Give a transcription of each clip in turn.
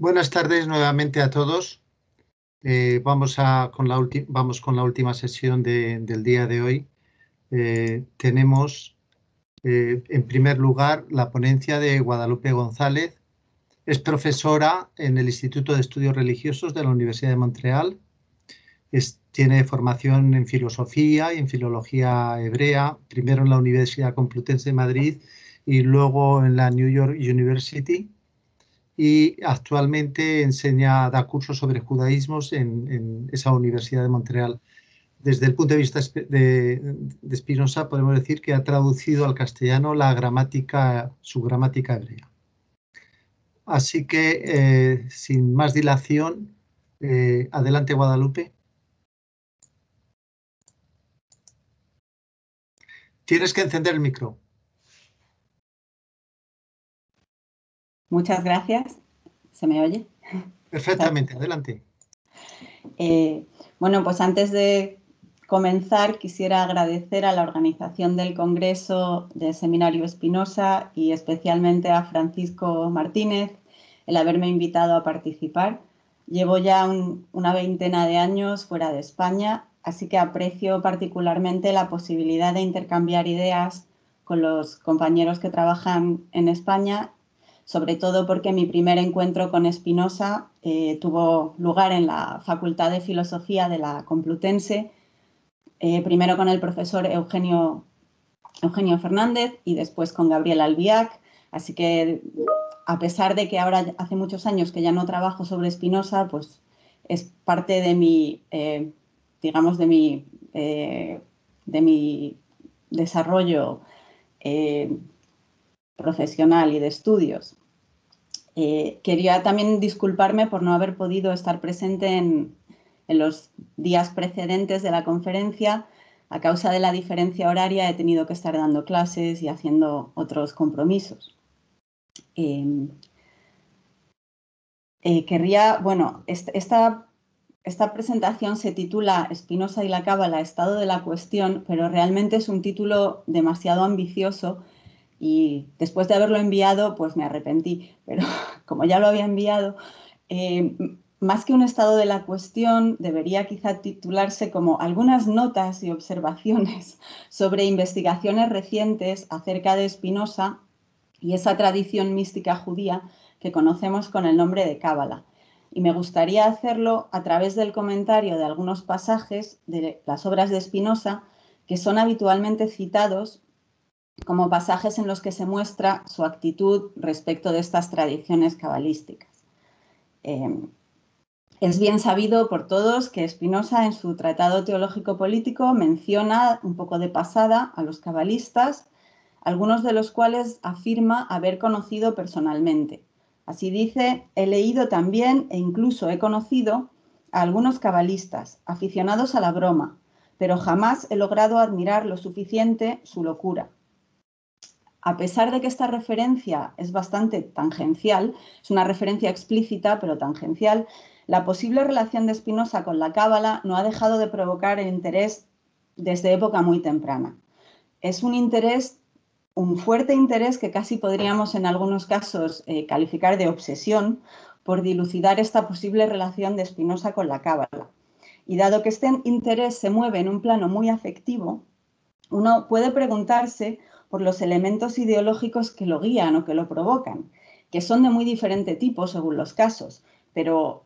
Buenas tardes nuevamente a todos. Vamos con la última sesión del día de hoy. Tenemos, en primer lugar, la ponencia de Guadalupe González. Es profesora en el Instituto de Estudios Religiosos de la Universidad de Montreal. Tiene formación en filosofía y en filología hebrea, primero en la Universidad Complutense de Madrid y luego en la New York University. Y actualmente da cursos sobre judaísmos en esa Universidad de Montreal. Desde el punto de vista de Spinoza, podemos decir que ha traducido al castellano su gramática hebrea. Así que, sin más dilación, adelante, Guadalupe. Tienes que encender el micro. Muchas gracias. ¿Se me oye? Perfectamente, adelante. Bueno, pues antes de comenzar quisiera agradecer a la organización del Congreso del Seminario Spinoza y especialmente a Francisco Martínez el haberme invitado a participar. Llevo ya una veintena de años fuera de España, así que aprecio particularmente la posibilidad de intercambiar ideas con los compañeros que trabajan en España, sobre todo porque mi primer encuentro con Spinoza tuvo lugar en la Facultad de Filosofía de la Complutense, primero con el profesor Eugenio Fernández y después con Gabriel Albiac. Así que, a pesar de que ahora hace muchos años que ya no trabajo sobre Spinoza, pues es parte de mi, digamos, de mi desarrollo profesional y de estudios. Quería también disculparme por no haber podido estar presente en los días precedentes de la conferencia. A causa de la diferencia horaria he tenido que estar dando clases y haciendo otros compromisos. Esta presentación se titula Spinoza y la Cábala, estado de la cuestión, pero realmente es un título demasiado ambicioso y después de haberlo enviado, pues me arrepentí. Pero como ya lo había enviado, más que un estado de la cuestión, debería quizá titularse como algunas notas y observaciones sobre investigaciones recientes acerca de Spinoza y esa tradición mística judía que conocemos con el nombre de Cábala. Y me gustaría hacerlo a través del comentario de algunos pasajes de las obras de Spinoza que son habitualmente citados como pasajes en los que se muestra su actitud respecto de estas tradiciones cabalísticas. Es bien sabido por todos que Spinoza en su Tratado Teológico Político menciona un poco de pasada a los cabalistas, algunos de los cuales afirma haber conocido personalmente. Así dice: he leído también e incluso he conocido a algunos cabalistas aficionados a la broma, pero jamás he logrado admirar lo suficiente su locura. A pesar de que esta referencia es bastante tangencial, es una referencia explícita pero tangencial, la posible relación de Spinoza con la Cábala no ha dejado de provocar el interés desde época muy temprana. Es un fuerte interés que casi podríamos en algunos casos calificar de obsesión por dilucidar esta posible relación de Spinoza con la Cábala. Y dado que este interés se mueve en un plano muy afectivo, uno puede preguntarse por los elementos ideológicos que lo guían o que lo provocan, que son de muy diferente tipo según los casos, pero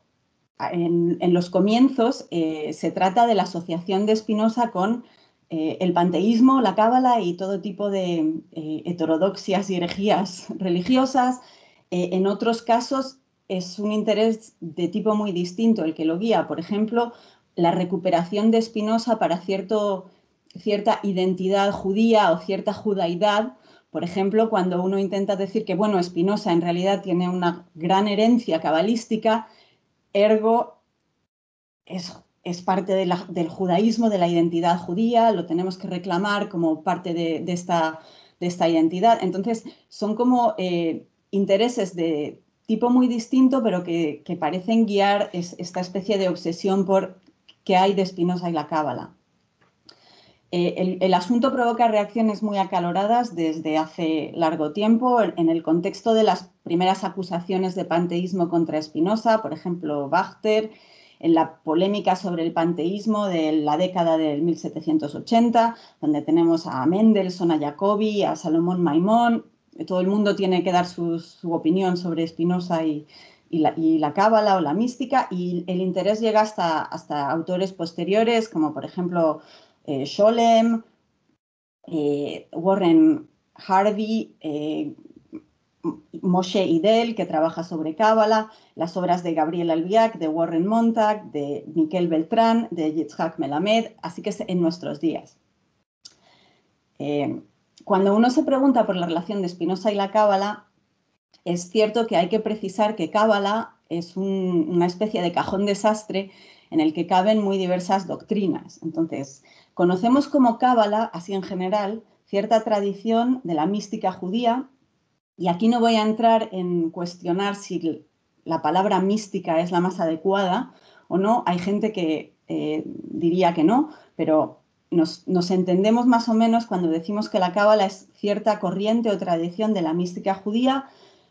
en los comienzos se trata de la asociación de Spinoza con el panteísmo, la cábala y todo tipo de heterodoxias y herejías religiosas. En otros casos es un interés de tipo muy distinto el que lo guía. Por ejemplo, la recuperación de Spinoza para cierta identidad judía o cierta judaidad. Por ejemplo, cuando uno intenta decir que, bueno, Spinoza en realidad tiene una gran herencia cabalística, ergo es parte del judaísmo, de la identidad judía, lo tenemos que reclamar como parte de esta identidad. Entonces, son como intereses de tipo muy distinto, pero que parecen guiar esta especie de obsesión por qué hay de Spinoza y la Cábala. El asunto provoca reacciones muy acaloradas desde hace largo tiempo en el contexto de las primeras acusaciones de panteísmo contra Spinoza, por ejemplo, Bachter, en la polémica sobre el panteísmo de la década del 1780, donde tenemos a Mendelssohn, a Jacobi, a Salomón Maimón. Todo el mundo tiene que dar su opinión sobre Spinoza y la cábala o la mística, y el interés llega hasta autores posteriores, como por ejemplo Scholem, Warren Harvey, Moshe Idel, que trabaja sobre cábala, las obras de Gabriel Albiac, de Warren Montag, de Miquel Beltrán, de Yitzhak Melamed, así que es en nuestros días. Cuando uno se pregunta por la relación de Spinoza y la cábala, es cierto que hay que precisar que cábala es una especie de cajón desastre en el que caben muy diversas doctrinas. Entonces, conocemos como cábala, así en general, cierta tradición de la mística judía, y aquí no voy a entrar en cuestionar si la palabra mística es la más adecuada o no. Hay gente que diría que no, pero nos entendemos más o menos cuando decimos que la cábala es cierta corriente o tradición de la mística judía,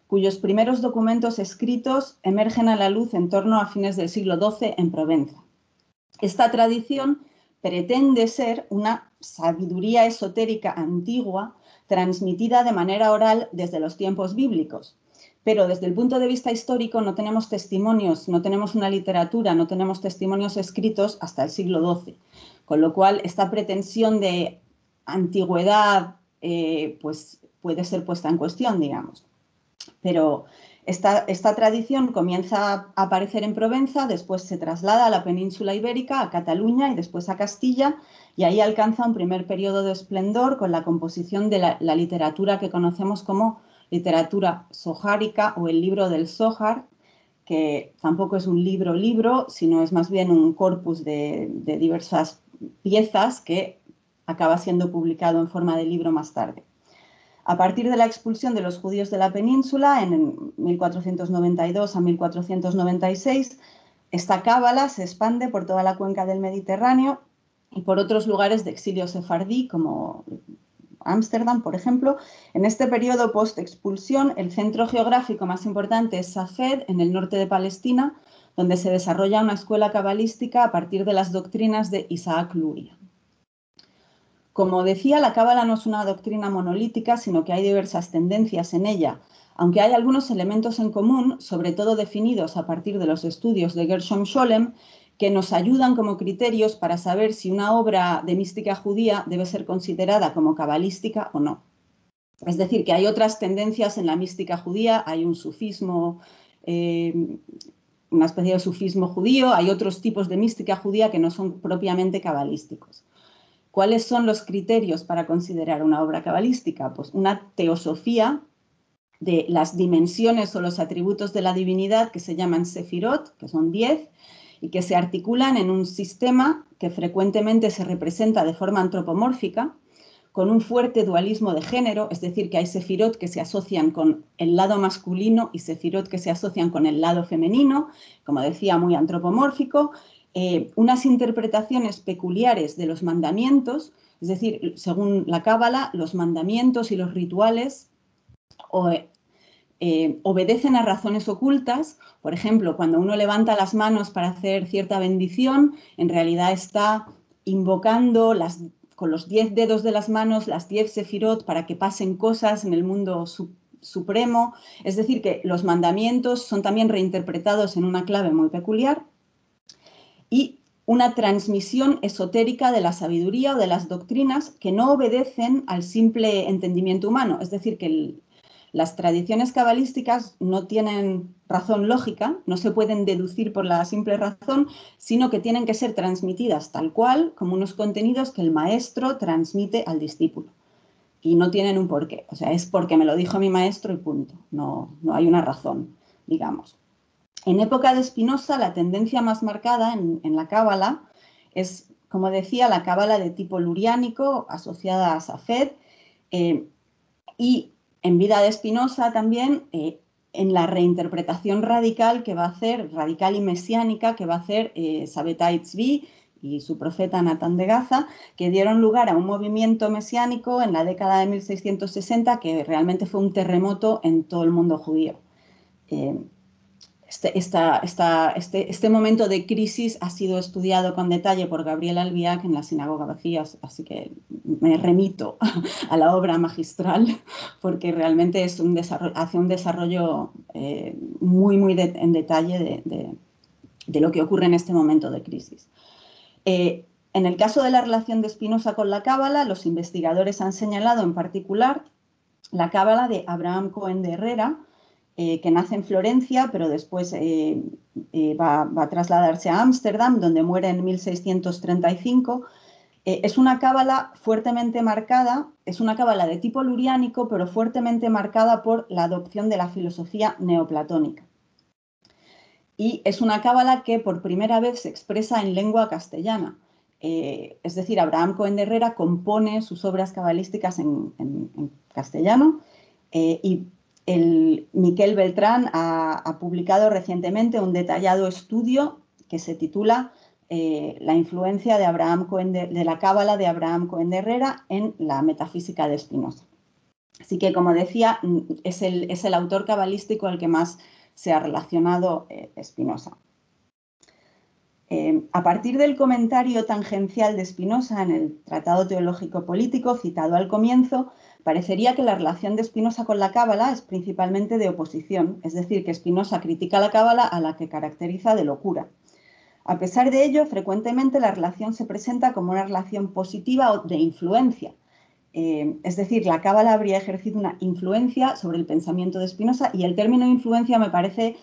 cuyos primeros documentos escritos emergen a la luz en torno a fines del siglo XII en Provenza. Esta tradición pretende ser una sabiduría esotérica antigua transmitida de manera oral desde los tiempos bíblicos. Pero desde el punto de vista histórico no tenemos testimonios, no tenemos una literatura, no tenemos testimonios escritos hasta el siglo XII. Con lo cual, esta pretensión de antigüedad pues puede ser puesta en cuestión, digamos. Pero esta tradición comienza a aparecer en Provenza, después se traslada a la península ibérica, a Cataluña y después a Castilla, y ahí alcanza un primer periodo de esplendor con la composición de la literatura que conocemos como literatura sojárica o el libro del Zohar, que tampoco es un libro, sino es más bien un corpus de diversas piezas que acaba siendo publicado en forma de libro más tarde. A partir de la expulsión de los judíos de la península, en 1492 a 1496, esta cábala se expande por toda la cuenca del Mediterráneo y por otros lugares de exilio sefardí, como Ámsterdam, por ejemplo. En este periodo post-expulsión, el centro geográfico más importante es Safed, en el norte de Palestina, donde se desarrolla una escuela cabalística a partir de las doctrinas de Isaac Luria. Como decía, la cábala no es una doctrina monolítica, sino que hay diversas tendencias en ella, aunque hay algunos elementos en común, sobre todo definidos a partir de los estudios de Gershom Scholem, que nos ayudan como criterios para saber si una obra de mística judía debe ser considerada como cabalística o no. Es decir, que hay otras tendencias en la mística judía, hay un sufismo, una especie de sufismo judío, hay otros tipos de mística judía que no son propiamente cabalísticos. ¿Cuáles son los criterios para considerar una obra cabalística? Pues una teosofía de las dimensiones o los atributos de la divinidad que se llaman sefirot, que son 10, y que se articulan en un sistema que frecuentemente se representa de forma antropomórfica, con un fuerte dualismo de género, es decir, que hay sefirot que se asocian con el lado masculino y sefirot que se asocian con el lado femenino, como decía, muy antropomórfico, unas interpretaciones peculiares de los mandamientos, es decir, según la cábala, los mandamientos y los rituales obedecen a razones ocultas. Por ejemplo, cuando uno levanta las manos para hacer cierta bendición, en realidad está invocando con los 10 dedos de las manos las 10 sefirot para que pasen cosas en el mundo supremo. Es decir, que los mandamientos son también reinterpretados en una clave muy peculiar, y una transmisión esotérica de la sabiduría o de las doctrinas que no obedecen al simple entendimiento humano. Es decir, que las tradiciones cabalísticas no tienen razón lógica, no se pueden deducir por la simple razón, sino que tienen que ser transmitidas tal cual, como unos contenidos que el maestro transmite al discípulo. Y no tienen un porqué. O sea, es porque me lo dijo mi maestro y punto. No hay una razón, digamos. En época de Spinoza, la tendencia más marcada en la cábala es, como decía, la cábala de tipo luriánico asociada a Safed, y en vida de Spinoza también en la reinterpretación radical que va a hacer, radical y mesiánica, que va a hacer Sabbatai Tzvi y su profeta Natán de Gaza, que dieron lugar a un movimiento mesiánico en la década de 1660 que realmente fue un terremoto en todo el mundo judío. Este momento de crisis ha sido estudiado con detalle por Gabriel Albiac en la Sinagoga Vacía, así que me remito a la obra magistral porque realmente es hace un desarrollo muy en detalle de lo que ocurre en este momento de crisis. En el caso de la relación de Spinoza con la Cábala, los investigadores han señalado en particular la Cábala de Abraham Cohen de Herrera, que nace en Florencia, pero después va a trasladarse a Ámsterdam, donde muere en 1635. Es una cábala fuertemente marcada, es una cábala de tipo luriánico, pero fuertemente marcada por la adopción de la filosofía neoplatónica. Y es una cábala que por primera vez se expresa en lengua castellana. Es decir, Abraham Cohen de Herrera compone sus obras cabalísticas en castellano y Miquel Beltrán ha publicado recientemente un detallado estudio que se titula La influencia de Abraham Cohen de la cábala de Abraham Cohen de Herrera en la metafísica de Spinoza. Así que, como decía, es el autor cabalístico al que más se ha relacionado Spinoza. A partir del comentario tangencial de Spinoza en el Tratado Teológico Político citado al comienzo, parecería que la relación de Spinoza con la cábala es principalmente de oposición, es decir, que Spinoza critica la cábala a la que caracteriza de locura. A pesar de ello, frecuentemente la relación se presenta como una relación positiva o de influencia. Es decir, la cábala habría ejercido una influencia sobre el pensamiento de Spinoza y el término influencia me parece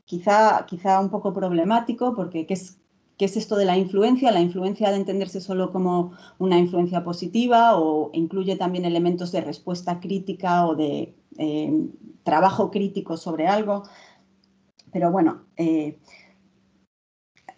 quizá un poco problemático porque ¿qué es esto de la influencia? La influencia ha de entenderse solo como una influencia positiva o incluye también elementos de respuesta crítica o de trabajo crítico sobre algo. Pero bueno,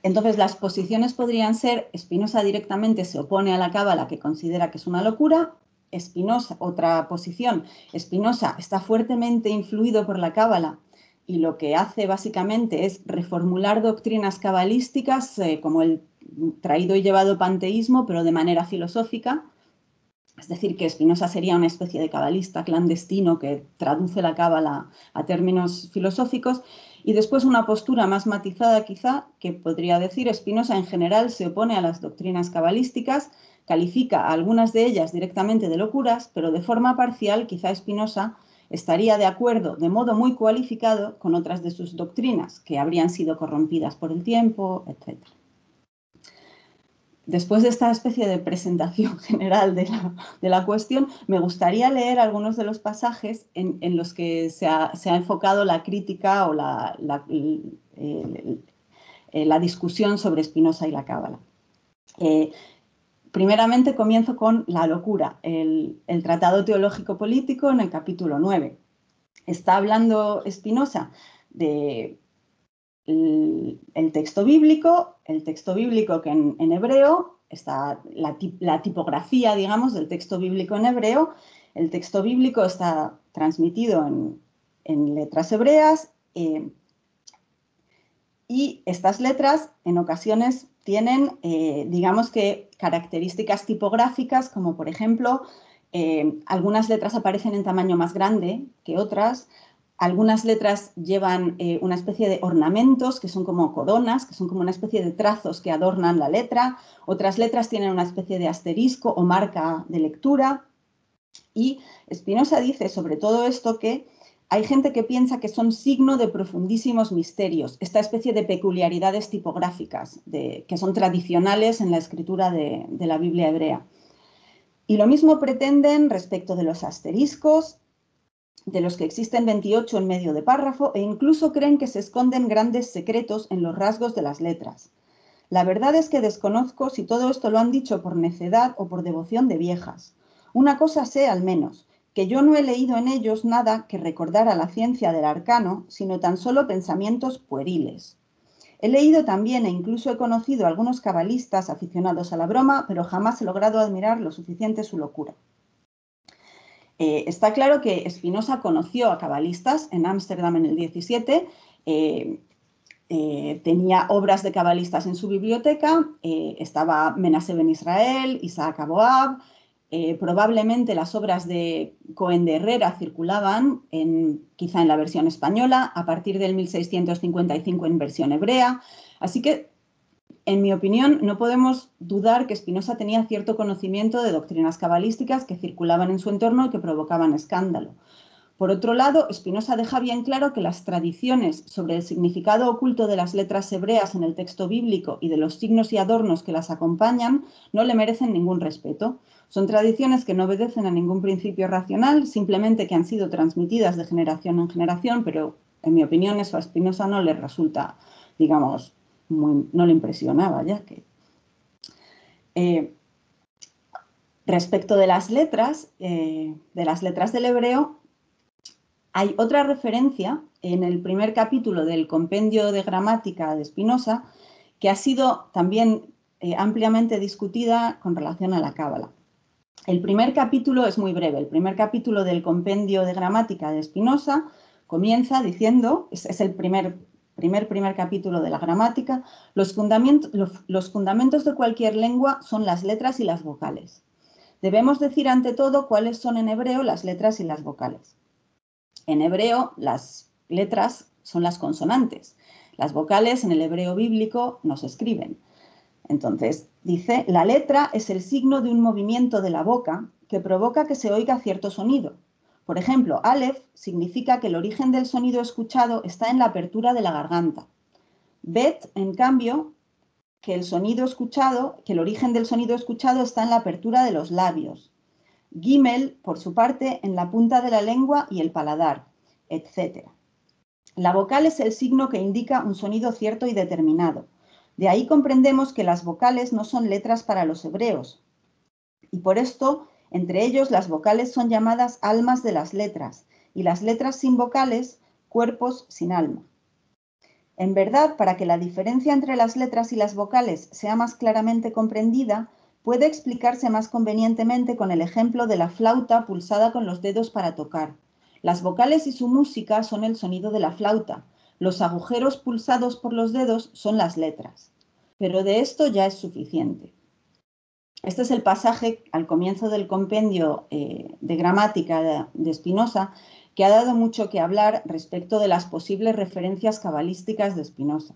entonces las posiciones podrían ser: Spinoza directamente se opone a la cábala, que considera que es una locura. Spinoza, otra posición, Spinoza está fuertemente influido por la cábala y lo que hace básicamente es reformular doctrinas cabalísticas como el traído y llevado panteísmo, pero de manera filosófica. Es decir, que Spinoza sería una especie de cabalista clandestino que traduce la cábala a términos filosóficos. Y después una postura más matizada quizá, que podría decir: Spinoza en general se opone a las doctrinas cabalísticas, califica a algunas de ellas directamente de locuras, pero de forma parcial quizá Spinoza estaría de acuerdo de modo muy cualificado con otras de sus doctrinas, que habrían sido corrompidas por el tiempo, etc. Después de esta especie de presentación general de la cuestión, me gustaría leer algunos de los pasajes en los que se ha enfocado la crítica o la discusión sobre Spinoza y la cábala. Primeramente comienzo con la locura, el Tratado Teológico Político en el capítulo 9. Está hablando Spinoza de el texto bíblico que en hebreo está la tipografía, digamos, del texto bíblico en hebreo. El texto bíblico está transmitido en letras hebreas y estas letras en ocasiones tienen, digamos que, características tipográficas, como por ejemplo, algunas letras aparecen en tamaño más grande que otras. Algunas letras llevan una especie de ornamentos que son como coronas, que son como una especie de trazos que adornan la letra. Otras letras tienen una especie de asterisco o marca de lectura. Y Spinoza dice sobre todo esto que hay gente que piensa que son signo de profundísimos misterios, esta especie de peculiaridades tipográficas que son tradicionales en la escritura de la Biblia hebrea. Y lo mismo pretenden respecto de los asteriscos, de los que existen 28 en medio de párrafo, e incluso creen que se esconden grandes secretos en los rasgos de las letras. La verdad es que desconozco si todo esto lo han dicho por necedad o por devoción de viejas. Una cosa sé al menos, que yo no he leído en ellos nada que recordara la ciencia del arcano, sino tan solo pensamientos pueriles. He leído también e incluso he conocido a algunos cabalistas aficionados a la broma, pero jamás he logrado admirar lo suficiente su locura. Está claro que Spinoza conoció a cabalistas en Ámsterdam en el 17. tenía obras de cabalistas en su biblioteca, estaba Menashe ben Israel, Isaac Aboab, probablemente las obras de Cohen de Herrera circulaban quizá en la versión española, a partir del 1655 en versión hebrea, así que en mi opinión, no podemos dudar que Spinoza tenía cierto conocimiento de doctrinas cabalísticas que circulaban en su entorno y que provocaban escándalo. Por otro lado, Spinoza deja bien claro que las tradiciones sobre el significado oculto de las letras hebreas en el texto bíblico y de los signos y adornos que las acompañan no le merecen ningún respeto. Son tradiciones que no obedecen a ningún principio racional, simplemente que han sido transmitidas de generación en generación, pero en mi opinión eso a Spinoza no le resulta, digamos, no le impresionaba ya que... respecto de las letras del hebreo, hay otra referencia en el primer capítulo del Compendio de Gramática de Spinoza que ha sido también ampliamente discutida con relación a la Cábala. El primer capítulo es muy breve. El primer capítulo del Compendio de Gramática de Spinoza comienza diciendo, es el primer capítulo de la gramática, los fundamentos de cualquier lengua son las letras y las vocales. Debemos decir ante todo cuáles son en hebreo las letras y las vocales. En hebreo las letras son las consonantes. Las vocales en el hebreo bíblico no se escriben. Entonces, dice, la letra es el signo de un movimiento de la boca que provoca que se oiga cierto sonido. Por ejemplo, Aleph significa que el origen del sonido escuchado está en la apertura de la garganta. Bet, en cambio, que el origen del sonido escuchado está en la apertura de los labios. Gimel, por su parte, en la punta de la lengua y el paladar, etc. La vocal es el signo que indica un sonido cierto y determinado. De ahí comprendemos que las vocales no son letras para los hebreos. Y por esto, entre ellos, las vocales son llamadas almas de las letras y las letras sin vocales, cuerpos sin alma. En verdad, para que la diferencia entre las letras y las vocales sea más claramente comprendida, puede explicarse más convenientemente con el ejemplo de la flauta pulsada con los dedos para tocar. Las vocales y su música son el sonido de la flauta. Los agujeros pulsados por los dedos son las letras. Pero de esto ya es suficiente. Este es el pasaje al comienzo del compendio de gramática de Spinoza que ha dado mucho que hablar respecto de las posibles referencias cabalísticas de Spinoza.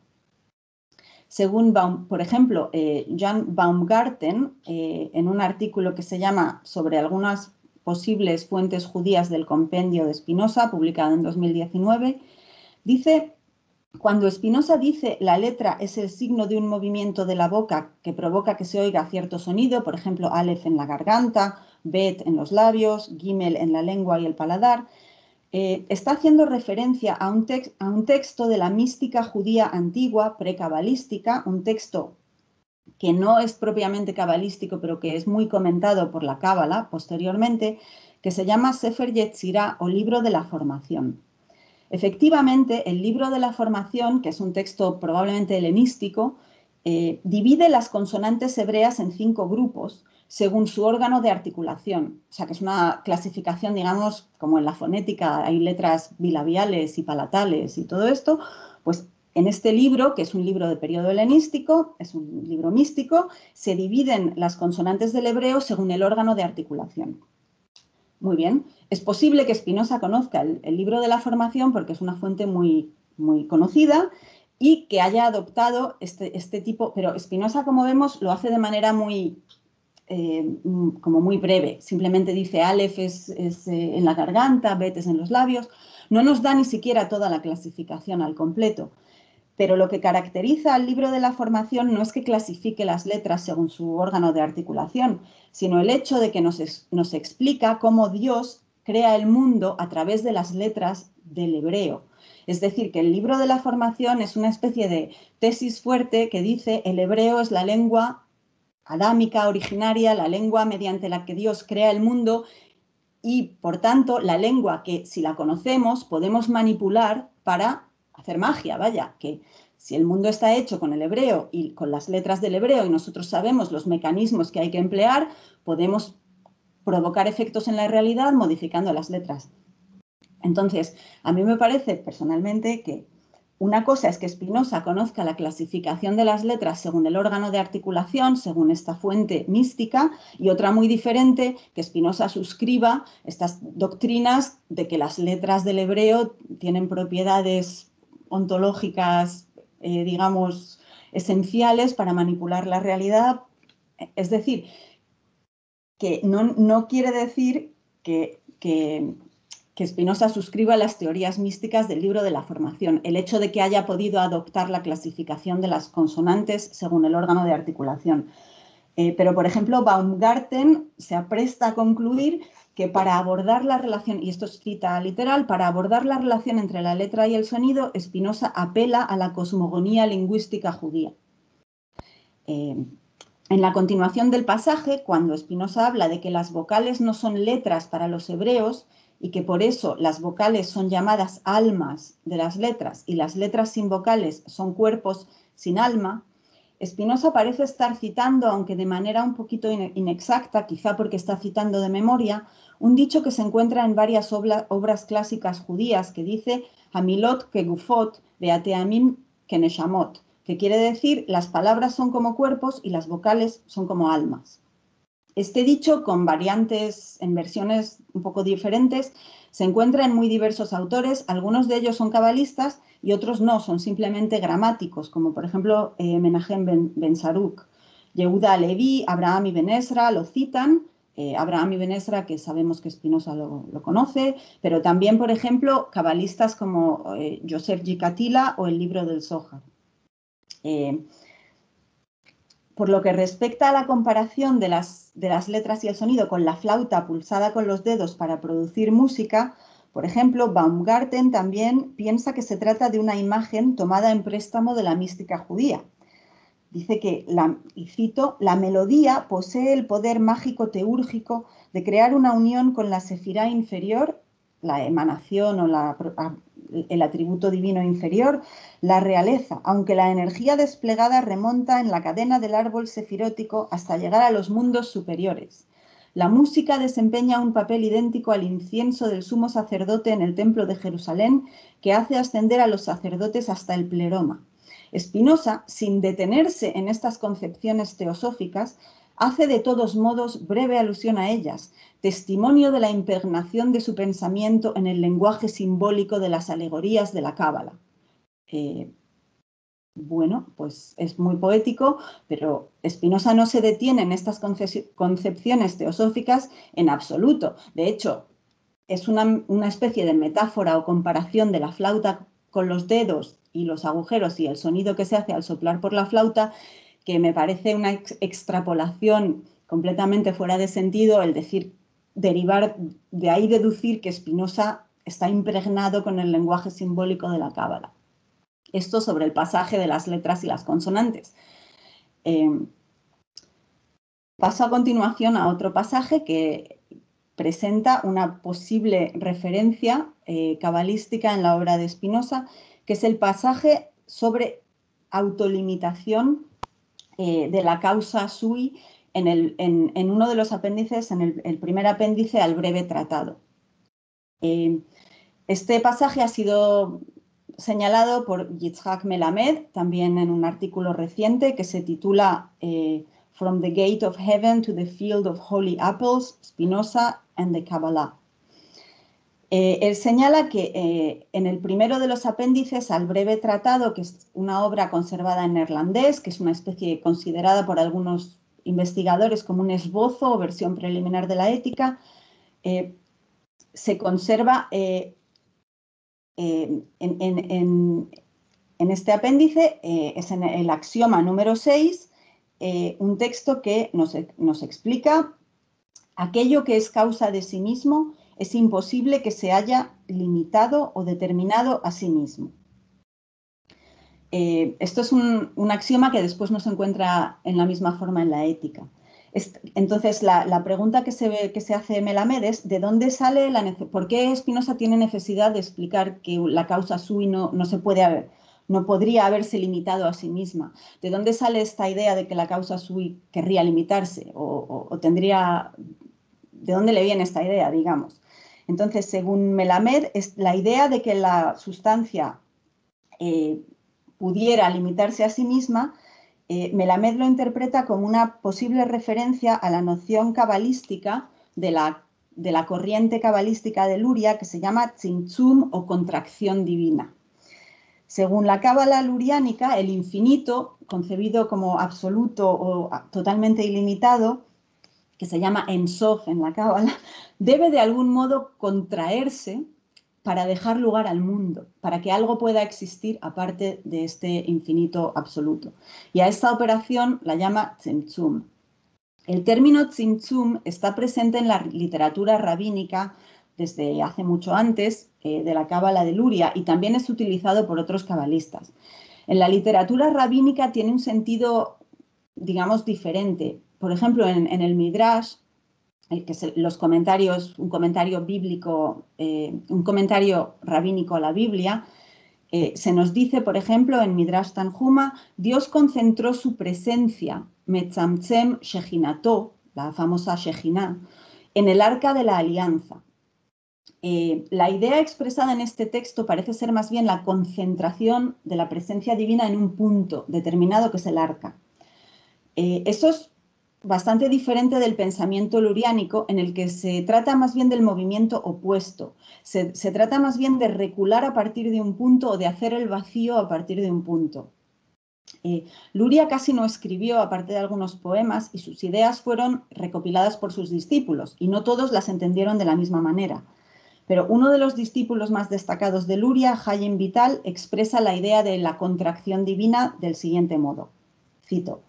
Según, por ejemplo, Jan Baumgarten, en un artículo que se llama Sobre algunas posibles fuentes judías del compendio de Spinoza, publicado en 2019, dice: cuando Spinoza dice la letra es el signo de un movimiento de la boca que provoca que se oiga cierto sonido, por ejemplo, Aleph en la garganta, Bet en los labios, Gimel en la lengua y el paladar, está haciendo referencia a un texto de la mística judía antigua, precabalística, un texto que no es propiamente cabalístico, pero que es muy comentado por la Cábala posteriormente, que se llama Sefer Yetzirah o Libro de la Formación. Efectivamente, el Libro de la Formación, que es un texto probablemente helenístico, divide las consonantes hebreas en 5 grupos según su órgano de articulación. O sea, que es una clasificación, digamos, como en la fonética hay letras bilabiales y palatales y todo esto, pues en este libro, que es un libro de periodo helenístico, es un libro místico, se dividen las consonantes del hebreo según el órgano de articulación. Muy bien. Es posible que Spinoza conozca el Libro de la Formación porque es una fuente muy, muy conocida y que haya adoptado este tipo, pero Spinoza, como vemos, lo hace de manera como muy breve. Simplemente dice Aleph es en la garganta, Bet es en los labios. No nos da ni siquiera toda la clasificación al completo. Pero lo que caracteriza al Libro de la Formación no es que clasifique las letras según su órgano de articulación, sino el hecho de que nos explica cómo Dios crea el mundo a través de las letras del hebreo. Es decir, que el Libro de la Formación es una especie de tesis fuerte que dice el hebreo es la lengua adámica originaria, la lengua mediante la que Dios crea el mundo y, por tanto, la lengua que, si la conocemos, podemos manipular para hacer magia, vaya, que si el mundo está hecho con el hebreo y con las letras del hebreo y nosotros sabemos los mecanismos que hay que emplear, podemos provocar efectos en la realidad modificando las letras. Entonces, a mí me parece personalmente que una cosa es que Spinoza conozca la clasificación de las letras según el órgano de articulación, según esta fuente mística, y otra muy diferente, que Spinoza suscriba estas doctrinas de que las letras del hebreo tienen propiedades ontológicas, digamos, esenciales para manipular la realidad. Es decir, que no quiere decir que Spinoza suscriba las teorías místicas del libro de la formación, el hecho de que haya podido adoptar la clasificación de las consonantes según el órgano de articulación. Pero, por ejemplo, Baumgarten se apresta a concluir que para abordar la relación, y esto es cita literal, para abordar la relación entre la letra y el sonido, Spinoza apela a la cosmogonía lingüística judía. En la continuación del pasaje, cuando Spinoza habla de que las vocales no son letras para los hebreos y que por eso las vocales son llamadas almas de las letras y las letras sin vocales son cuerpos sin alma, Spinoza parece estar citando, aunque de manera un poquito inexacta, quizá porque está citando de memoria, un dicho que se encuentra en varias obras clásicas judías que dice Hamilot kegufot veateamim keneshamot, que quiere decir las palabras son como cuerpos y las vocales son como almas. Este dicho, con variantes en versiones un poco diferentes, se encuentra en muy diversos autores. Algunos de ellos son cabalistas y otros no, son simplemente gramáticos, como por ejemplo Menachem Ben Saruk. Yehuda Levi, Abraham Ibn Ezra lo citan. Abraham Ibn Ezra, que sabemos que Spinoza lo conoce, pero también, por ejemplo, cabalistas como Yosef Gikatila o el libro del Zohar. Por lo que respecta a la comparación de las letras y el sonido con la flauta pulsada con los dedos para producir música, por ejemplo, Baumgarten también piensa que se trata de una imagen tomada en préstamo de la mística judía. Dice que, y cito, la melodía posee el poder mágico teúrgico de crear una unión con la sefirá inferior, la emanación o el atributo divino inferior, la realeza, aunque la energía desplegada remonta en la cadena del árbol sefirótico hasta llegar a los mundos superiores. La música desempeña un papel idéntico al incienso del sumo sacerdote en el templo de Jerusalén, que hace ascender a los sacerdotes hasta el pleroma. Spinoza, sin detenerse en estas concepciones teosóficas, hace de todos modos breve alusión a ellas, testimonio de la impregnación de su pensamiento en el lenguaje simbólico de las alegorías de la Cábala. Bueno, pues es muy poético, pero Spinoza no se detiene en estas concepciones teosóficas en absoluto. De hecho, es una especie de metáfora o comparación de la flauta con los dedos y los agujeros y el sonido que se hace al soplar por la flauta, que me parece una extrapolación completamente fuera de sentido, el decir, derivar, de ahí deducir que Spinoza está impregnado con el lenguaje simbólico de la Cábala. Esto sobre el pasaje de las letras y las consonantes. Paso a continuación a otro pasaje que presenta una posible referencia cabalística en la obra de Spinoza, que es el pasaje sobre autolimitación de la causa sui en uno de los apéndices, en el primer apéndice al breve tratado. Este pasaje ha sido señalado por Yitzhak Melamed, también en un artículo reciente que se titula From the Gate of Heaven to the Field of Holy Apples, Spinoza and the Kabbalah. Él señala que en el primero de los apéndices al breve tratado, que es una obra conservada en neerlandés, que es una especie considerada por algunos investigadores como un esbozo o versión preliminar de la ética, se conserva en este apéndice, es en el axioma número 6, un texto que nos explica aquello que es causa de sí mismo es imposible que se haya limitado o determinado a sí mismo. Esto es un axioma que después no se encuentra en la misma forma en la ética. Entonces, la pregunta que se hace Melamed es ¿de dónde sale por qué Spinoza tiene necesidad de explicar que la causa sui no podría haberse limitado a sí misma? ¿De dónde sale esta idea de que la causa sui querría limitarse o tendría... ¿De dónde le viene esta idea, digamos? Entonces, según Melamed, es la idea de que la sustancia pudiera limitarse a sí misma, Melamed lo interpreta como una posible referencia a la noción cabalística de la corriente cabalística de Luria, que se llama tzimtzum o contracción divina. Según la cábala luriánica, el infinito, concebido como absoluto o totalmente ilimitado, que se llama Ensof en la cábala, debe de algún modo contraerse para dejar lugar al mundo, para que algo pueda existir aparte de este infinito absoluto. Y a esta operación la llama tzimtzum. El término tzimtzum está presente en la literatura rabínica desde hace mucho antes de la cábala de Luria y también es utilizado por otros cabalistas. En la literatura rabínica tiene un sentido, digamos, diferente. Por ejemplo, en el Midrash, que es los comentarios, un comentario bíblico, un comentario rabínico a la Biblia, se nos dice, por ejemplo, en Midrash Tanhuma, Dios concentró su presencia, Metzamtzem Shechinato, la famosa Shechina, en el arca de la alianza. La idea expresada en este texto parece ser más bien la concentración de la presencia divina en un punto determinado que es el arca. Eso es bastante diferente del pensamiento luriánico, en el que se trata más bien del movimiento opuesto. Se trata más bien de recular a partir de un punto o de hacer el vacío a partir de un punto. Luria casi no escribió, aparte de algunos poemas, y sus ideas fueron recopiladas por sus discípulos, y no todos las entendieron de la misma manera. Pero uno de los discípulos más destacados de Luria, Chaim Vital, expresa la idea de la contracción divina del siguiente modo. Cito: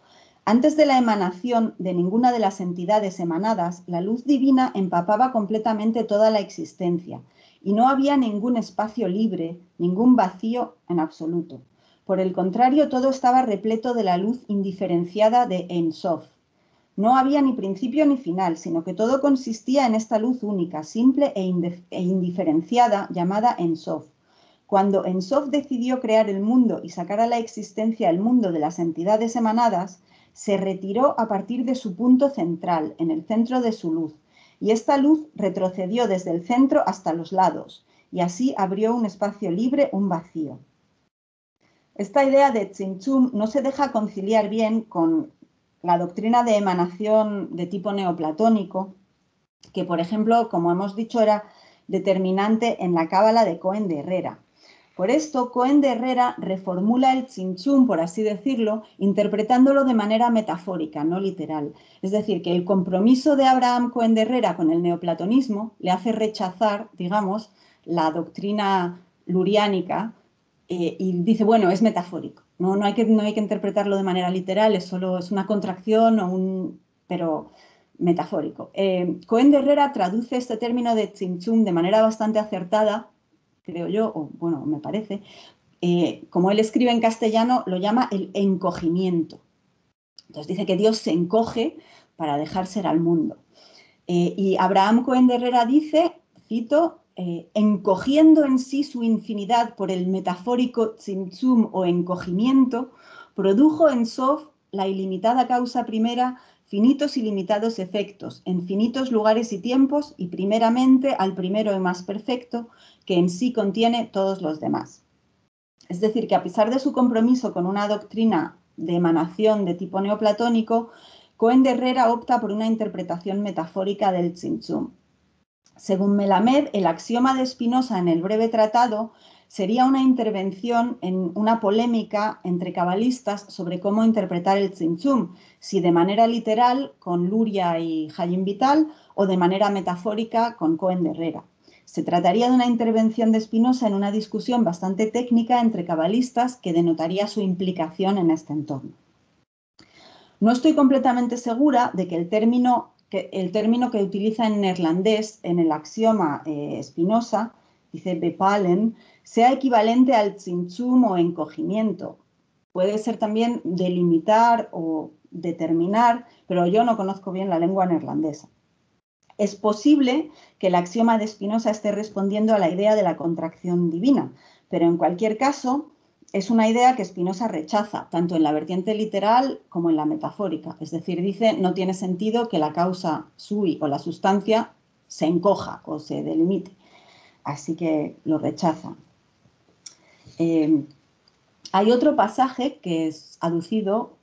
antes de la emanación de ninguna de las entidades emanadas, la luz divina empapaba completamente toda la existencia y no había ningún espacio libre, ningún vacío en absoluto. Por el contrario, todo estaba repleto de la luz indiferenciada de Ein Sof. No había ni principio ni final, sino que todo consistía en esta luz única, simple e indiferenciada, llamada Ein Sof. Cuando Ein Sof decidió crear el mundo y sacar a la existencia el mundo de las entidades emanadas, se retiró a partir de su punto central, en el centro de su luz, y esta luz retrocedió desde el centro hasta los lados, y así abrió un espacio libre, un vacío. Esta idea de tzimtzum no se deja conciliar bien con la doctrina de emanación de tipo neoplatónico, que, por ejemplo, como hemos dicho, era determinante en la cábala de Cohen de Herrera. Por esto, Cohen de Herrera reformula el tzimtzum, por así decirlo, interpretándolo de manera metafórica, no literal. Es decir, que el compromiso de Abraham Cohen de Herrera con el neoplatonismo le hace rechazar, digamos, la doctrina luriánica y dice, bueno, es metafórico. No hay que interpretarlo de manera literal, es una contracción pero metafórico. Cohen de Herrera traduce este término de tzimtzum de manera bastante acertada, creo yo, o bueno, me parece. Como él escribe en castellano, lo llama el encogimiento. Entonces dice que Dios se encoge para dejar ser al mundo. Y Abraham Cohen de Herrera dice, cito, encogiendo en sí su infinidad por el metafórico tzimtzum o encogimiento, produjo en Sof la ilimitada causa primera, finitos y limitados efectos, en finitos lugares y tiempos, y primeramente al primero y más perfecto, que en sí contiene todos los demás. Es decir, que a pesar de su compromiso con una doctrina de emanación de tipo neoplatónico, Cohen de Herrera opta por una interpretación metafórica del tzimtzum. Según Melamed, el axioma de Spinoza en el breve tratado sería una intervención en una polémica entre cabalistas sobre cómo interpretar el tzimtzum, si de manera literal con Luria y Chaim Vital o de manera metafórica con Cohen de Herrera. Se trataría de una intervención de Spinoza en una discusión bastante técnica entre cabalistas que denotaría su implicación en este entorno. No estoy completamente segura de que el término que utiliza en neerlandés en el axioma Spinoza, dice bepalen, sea equivalente al tzimtzum o encogimiento. Puede ser también delimitar o determinar, pero yo no conozco bien la lengua neerlandesa. Es posible que el axioma de Spinoza esté respondiendo a la idea de la contracción divina, pero en cualquier caso es una idea que Spinoza rechaza, tanto en la vertiente literal como en la metafórica. Es decir, dice, no tiene sentido que la causa sui o la sustancia se encoja o se delimite. Así que lo rechaza. Hay otro pasaje que es aducido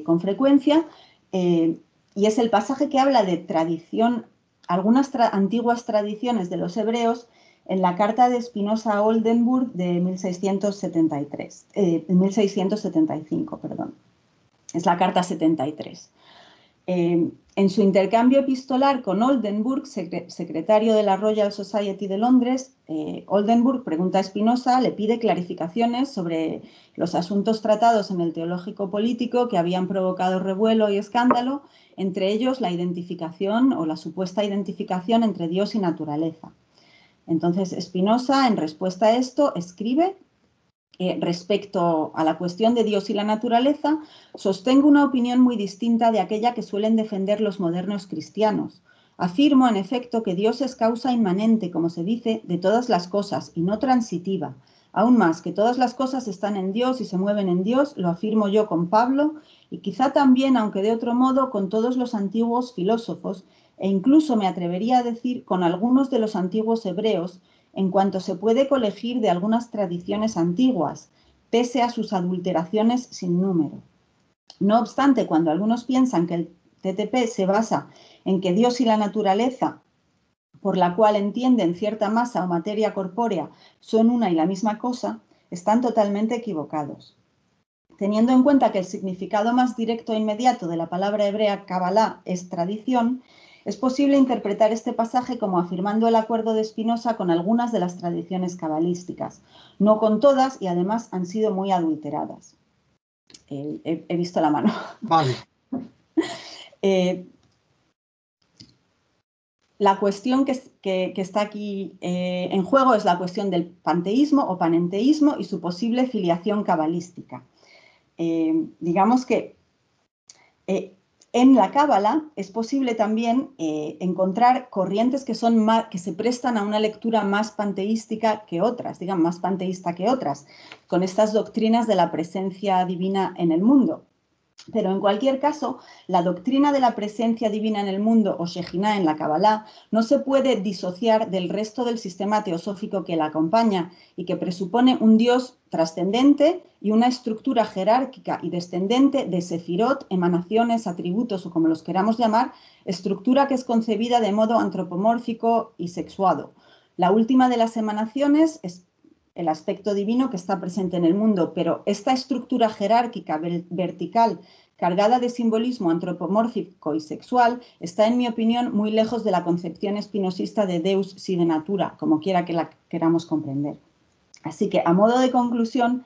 con frecuencia y es el pasaje que habla de tradición, algunas antiguas tradiciones de los hebreos en la carta de Spinoza a Oldenburg de 1675, perdón. Es la carta 73. En su intercambio epistolar con Oldenburg, secretario de la Royal Society de Londres, Oldenburg pregunta a Spinoza, le pide clarificaciones sobre los asuntos tratados en el teológico político que habían provocado revuelo y escándalo, entre ellos la identificación o la supuesta identificación entre Dios y naturaleza. Entonces Spinoza, en respuesta a esto, escribe: respecto a la cuestión de Dios y la naturaleza, sostengo una opinión muy distinta de aquella que suelen defender los modernos cristianos. Afirmo, en efecto, que Dios es causa inmanente, como se dice, de todas las cosas y no transitiva. Aún más, que todas las cosas están en Dios y se mueven en Dios, lo afirmo yo con Pablo y quizá también, aunque de otro modo, con todos los antiguos filósofos e incluso me atrevería a decir con algunos de los antiguos hebreos, en cuanto se puede colegir de algunas tradiciones antiguas, pese a sus adulteraciones sin número. No obstante, cuando algunos piensan que el TTP se basa en que Dios y la naturaleza, por la cual entienden cierta masa o materia corpórea, son una y la misma cosa, están totalmente equivocados. Teniendo en cuenta que el significado más directo e inmediato de la palabra hebrea Kabbalah es tradición, es posible interpretar este pasaje como afirmando el acuerdo de Spinoza con algunas de las tradiciones cabalísticas, no con todas, y además han sido muy adulteradas. He visto la mano. Vale. La cuestión que está aquí en juego es la cuestión del panteísmo o panenteísmo y su posible filiación cabalística. Digamos que en la Cábala es posible también encontrar corrientes que se prestan a una lectura más panteística que otras, digamos, más panteísta que otras, con estas doctrinas de la presencia divina en el mundo. Pero en cualquier caso, la doctrina de la presencia divina en el mundo, o Shejinah en la Kabbalah, no se puede disociar del resto del sistema teosófico que la acompaña y que presupone un Dios trascendente y una estructura jerárquica y descendente de sefirot, emanaciones, atributos o como los queramos llamar, estructura que es concebida de modo antropomórfico y sexuado. La última de las emanaciones es el aspecto divino que está presente en el mundo, pero esta estructura jerárquica vertical cargada de simbolismo antropomórfico y sexual está, en mi opinión, muy lejos de la concepción espinosista de Deus sive natura, como quiera que la queramos comprender. Así que, a modo de conclusión,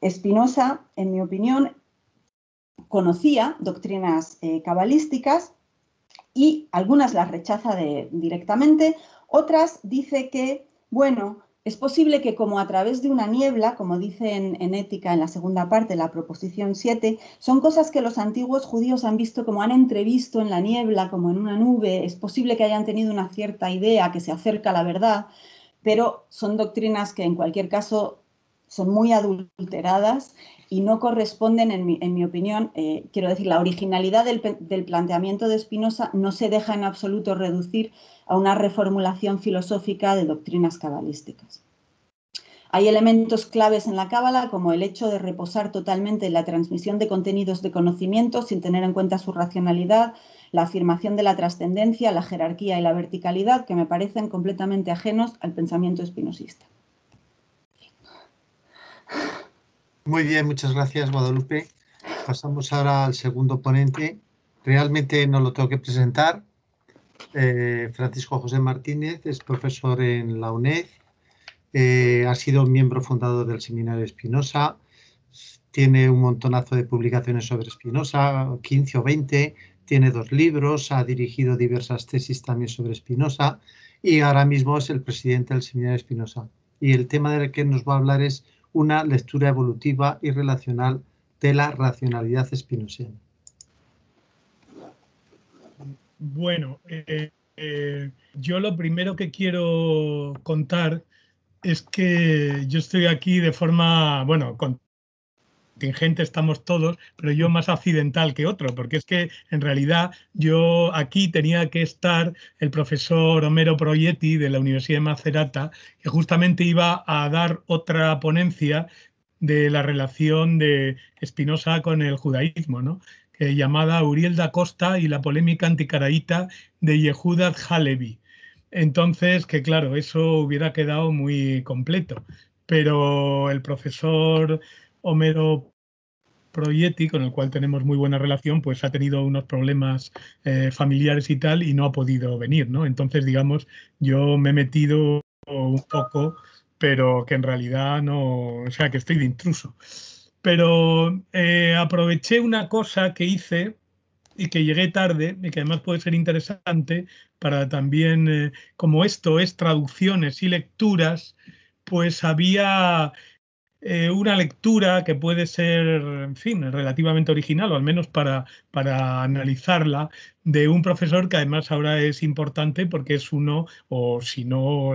Spinoza, en mi opinión, conocía doctrinas cabalísticas y algunas las rechaza directamente, otras dice que, bueno, es posible que como a través de una niebla, como dice en Ética, en la segunda parte, la proposición 7, son cosas que los antiguos judíos han visto como han entrevisto en la niebla, como en una nube, es posible que hayan tenido una cierta idea que se acerca a la verdad, pero son doctrinas que en cualquier caso son muy adulteradas y no corresponden, en mi opinión, quiero decir, la originalidad del planteamiento de Spinoza no se deja en absoluto reducir a una reformulación filosófica de doctrinas cabalísticas. Hay elementos claves en la cábala, como el hecho de reposar totalmente en la transmisión de contenidos de conocimiento sin tener en cuenta su racionalidad, la afirmación de la trascendencia, la jerarquía y la verticalidad, que me parecen completamente ajenos al pensamiento espinosista. Muy bien, muchas gracias, Guadalupe. Pasamos ahora al segundo ponente. Realmente no lo tengo que presentar. Francisco José Martínez es profesor en la UNED. Ha sido miembro fundador del Seminario Spinoza. Tiene un montonazo de publicaciones sobre Spinoza, 15 o 20. Tiene 2 libros. Ha dirigido diversas tesis también sobre Spinoza. Y ahora mismo es el presidente del Seminario Spinoza. Y el tema del que nos va a hablar es una lectura evolutiva y relacional de la racionalidad spinosiana. Bueno, yo lo primero que quiero contar es que yo estoy aquí de forma, bueno, contingente estamos todos, pero yo más accidental que otro, porque es que en realidad yo aquí tenía que estar el profesor Homero Proietti de la Universidad de Macerata, que justamente iba a dar otra ponencia de la relación de Spinoza con el judaísmo, ¿no? Llamada Uriel da Costa y la polémica anticaraíta de Yehuda Halevi. Entonces, que claro, eso hubiera quedado muy completo, pero el profesor Homero Proietti, con el cual tenemos muy buena relación, pues ha tenido unos problemas familiares y tal y no ha podido venir, ¿no? Entonces, digamos, yo me he metido un poco, pero que en realidad no, o sea, que estoy de intruso. Pero aproveché una cosa que hice y que llegué tarde y que además puede ser interesante para también, como esto es traducciones y lecturas, pues había una lectura que puede ser, en fin, relativamente original, o al menos para analizarla, de un profesor que además ahora es importante porque es uno, o si no,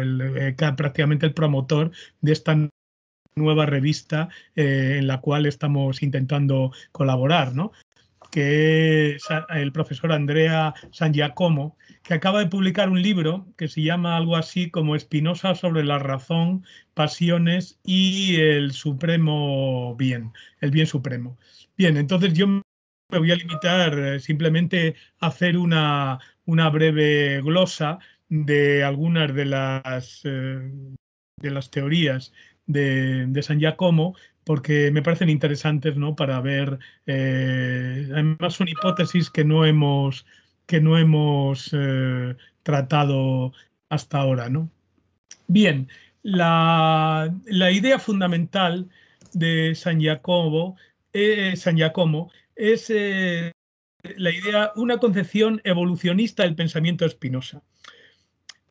prácticamente el promotor de esta nueva revista en la cual estamos intentando colaborar, ¿no? Que es el profesor Andrea Sangiacomo, que acaba de publicar un libro que se llama algo así como Spinoza sobre la razón, pasiones y el supremo bien, el bien supremo. Bien, entonces yo me voy a limitar simplemente a hacer una breve glosa de algunas de las teorías de San Giacomo, porque me parecen interesantes, ¿no? Para ver, además son hipótesis que no hemos tratado hasta ahora, ¿no? Bien, la idea fundamental de San Giacomo es la idea, una concepción evolucionista del pensamiento de Spinoza.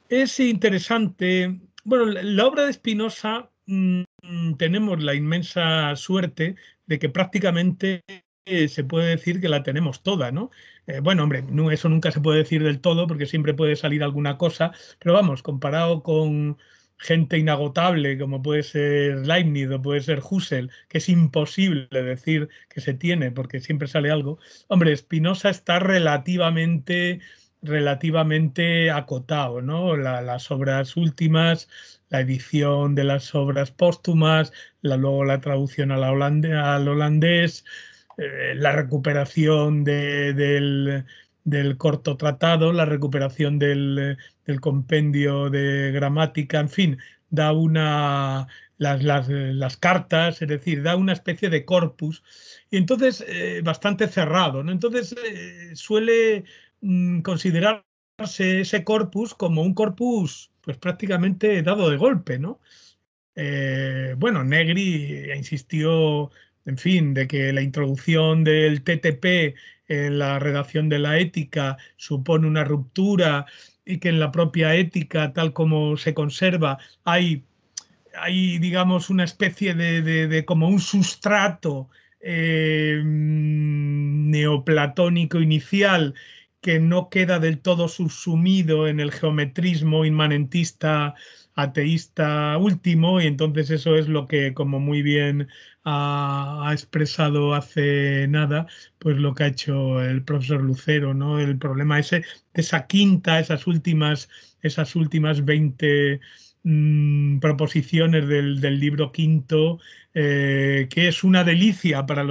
Es interesante, bueno, la obra de Spinoza tenemos la inmensa suerte de que prácticamente se puede decir que la tenemos toda, ¿no? Bueno, hombre, eso nunca se puede decir del todo porque siempre puede salir alguna cosa, pero vamos, comparado con gente inagotable como puede ser Leibniz o puede ser Husserl, que es imposible decir que se tiene porque siempre sale algo, hombre, Spinoza está relativamente acotado, ¿no? Las obras últimas, la edición de las obras póstumas, luego la traducción al holandés, la recuperación del corto tratado, la recuperación del compendio de gramática, en fin, da las cartas, es decir, da una especie de corpus, y entonces bastante cerrado, ¿no? Entonces suele considerarse ese corpus como un corpus pues prácticamente dado de golpe, ¿no? Bueno, Negri insistió, en fin, de que la introducción del TTP en la redacción de la ética supone una ruptura y que en la propia ética, tal como se conserva, hay digamos, una especie de como un sustrato neoplatónico inicial que no queda del todo subsumido en el geometrismo inmanentista ateísta último, y entonces eso es lo que, como muy bien ha expresado hace nada, pues lo que ha hecho el profesor Lucero, ¿no? El problema ese de esa quinta, esas últimas 20 proposiciones del libro quinto, que es una delicia para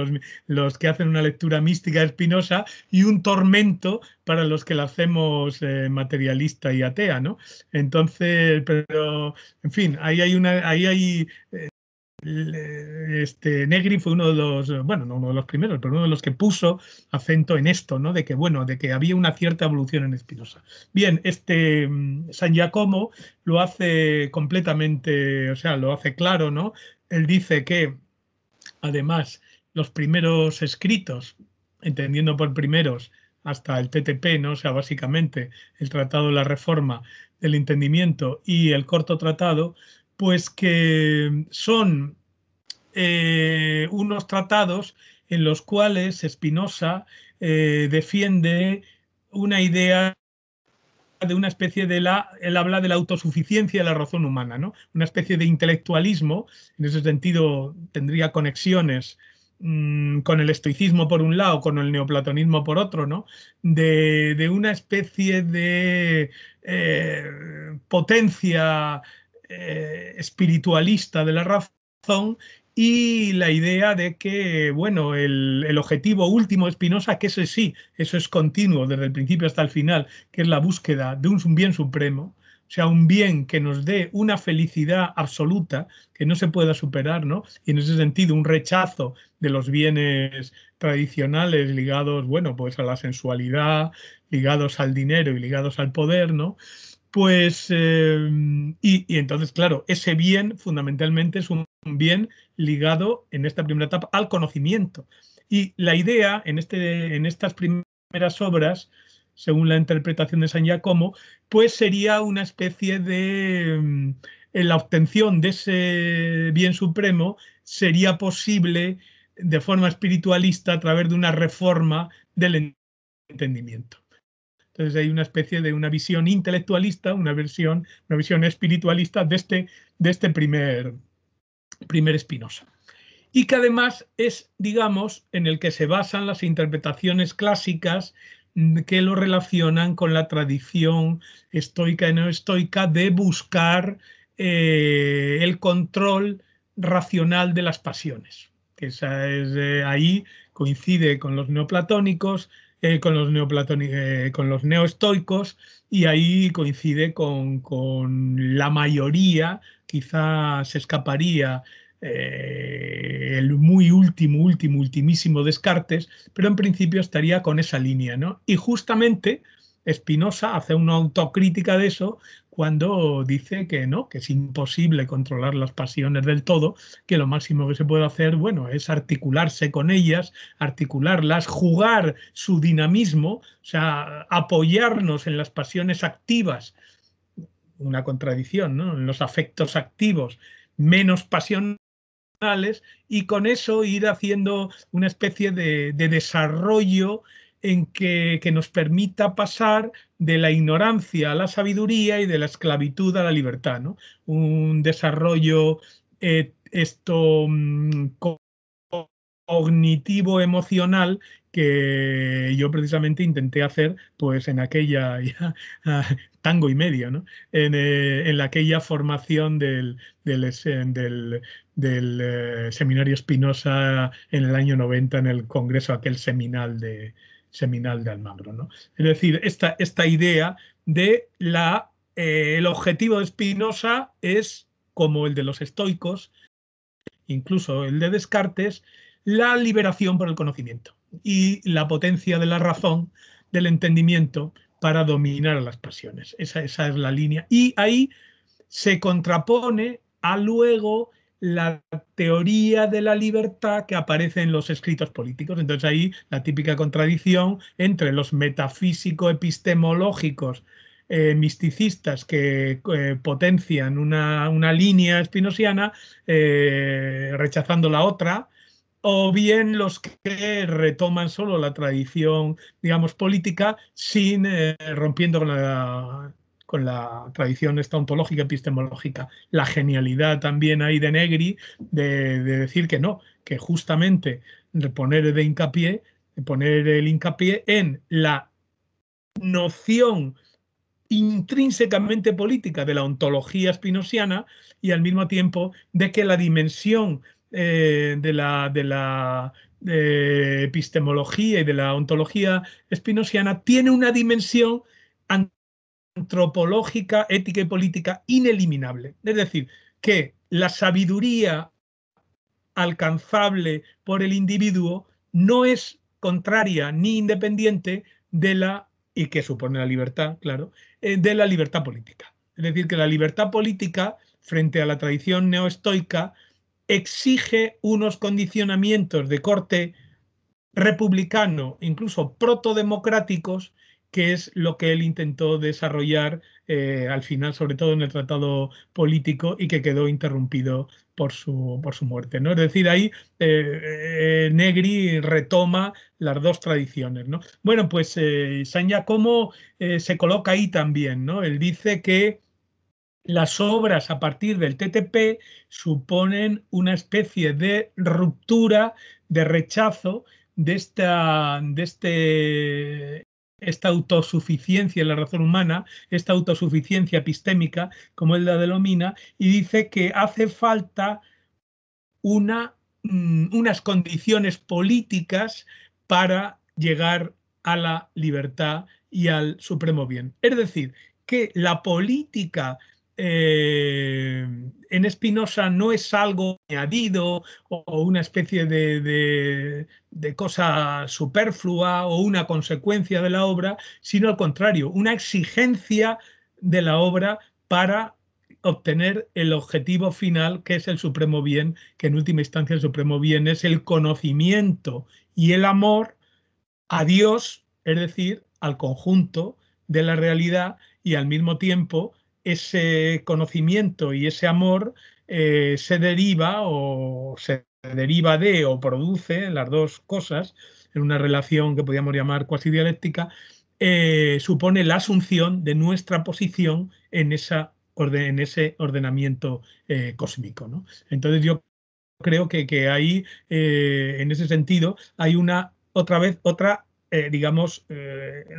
los que hacen una lectura mística de Spinoza y un tormento para los que la hacemos materialista y atea, ¿no? Entonces, pero, en fin, ahí hay Negri fue uno de los, bueno, no uno de los primeros, pero uno de los que puso acento en esto, ¿no? De que, bueno, de que había una cierta evolución en Spinoza. Bien, San Giacomo lo hace completamente, o sea, lo hace claro, ¿no? Él dice que, además, los primeros escritos, entendiendo por primeros hasta el TTP, ¿no? O sea, básicamente el Tratado de la Reforma del Entendimiento y el corto tratado, pues que son unos tratados en los cuales Spinoza defiende una idea de una especie él habla de la autosuficiencia de la razón humana, ¿no? Una especie de intelectualismo, en ese sentido tendría conexiones con el estoicismo por un lado, con el neoplatonismo por otro, ¿no? De una especie de potencia espiritualista de la razón, y la idea de que, bueno, el objetivo último de Spinoza, que ese sí, eso es continuo desde el principio hasta el final, que es la búsqueda de un bien supremo, o sea, un bien que nos dé una felicidad absoluta que no se pueda superar, ¿no? Y en ese sentido, un rechazo de los bienes tradicionales ligados, bueno, pues a la sensualidad, ligados al dinero y ligados al poder, ¿no? Pues, y entonces, claro, ese bien fundamentalmente es un bien ligado en esta primera etapa al conocimiento. Y la idea en estas primeras obras, según la interpretación de San Giacomo, pues sería una especie de en la obtención de ese bien supremo sería posible de forma espiritualista a través de una reforma del entendimiento. Entonces hay una especie de una visión intelectualista, una visión espiritualista de este primer Spinoza. Y que además es, digamos, en el que se basan las interpretaciones clásicas que lo relacionan con la tradición estoica y no estoica de buscar el control racional de las pasiones. Que esa es, ahí coincide con los neoplatónicos, con los neoestoicos, y ahí coincide con la mayoría. Quizá se escaparía el muy ultimísimo Descartes, pero en principio estaría con esa línea, ¿no? Y justamente Spinoza hace una autocrítica de eso cuando dice que no, que es imposible controlar las pasiones del todo, que lo máximo que se puede hacer, bueno, es articularse con ellas, articularlas, jugar su dinamismo, o sea, apoyarnos en las pasiones activas, una contradicción, ¿no? En los afectos activos menos pasionales, y con eso ir haciendo una especie de desarrollo que nos permita pasar de la ignorancia a la sabiduría y de la esclavitud a la libertad, ¿no? Un desarrollo cognitivo-emocional que yo precisamente intenté hacer pues en aquella tango y medio, ¿no? En aquella formación del Seminario Spinoza en el año 90 en el congreso aquel seminal de Almagro, ¿no? Es decir, esta idea de el objetivo de Spinoza es como el de los estoicos, incluso el de Descartes, la liberación por el conocimiento y la potencia de la razón, del entendimiento, para dominar a las pasiones. Esa es la línea. Y ahí se contrapone a luego la teoría de la libertad que aparece en los escritos políticos. Entonces ahí la típica contradicción entre los metafísico-epistemológicos misticistas que potencian una línea spinosiana rechazando la otra, o bien los que retoman solo la tradición, digamos, política, sin rompiendo con la tradición esta ontológica epistemológica. La genialidad también hay de Negri de decir que no, que justamente poner el hincapié en la noción intrínsecamente política de la ontología spinosiana, y al mismo tiempo de que la dimensión de la epistemología y de la ontología spinosiana tiene una dimensión antropológica, ética y política ineliminable. Es decir, que la sabiduría alcanzable por el individuo no es contraria ni independiente de y que supone la libertad, claro, de la libertad política. Es decir, que la libertad política, frente a la tradición neoestoica, exige unos condicionamientos de corte republicano, incluso protodemocráticos, que es lo que él intentó desarrollar al final, sobre todo en el tratado político, y que quedó interrumpido por su muerte, ¿no? Es decir, ahí Negri retoma las dos tradiciones, ¿no? Bueno, pues San Giacomo se coloca ahí también, ¿no? Él dice que las obras a partir del TTP suponen una especie de ruptura, de rechazo de esta autosuficiencia en la razón humana, esta autosuficiencia epistémica, como él la denomina, y dice que hace falta unas condiciones políticas para llegar a la libertad y al supremo bien. Es decir, que la política en Spinoza no es algo añadido o una especie de cosa superflua o una consecuencia de la obra, sino al contrario, una exigencia de la obra para obtener el objetivo final, que es el supremo bien, que en última instancia el supremo bien es el conocimiento y el amor a Dios, es decir, al conjunto de la realidad, y al mismo tiempo ese conocimiento y ese amor se deriva de o produce las dos cosas en una relación que podríamos llamar cuasi dialéctica, supone la asunción de nuestra posición en ese ordenamiento cósmico, ¿no? Entonces yo creo que ahí, en ese sentido, hay otra digamos,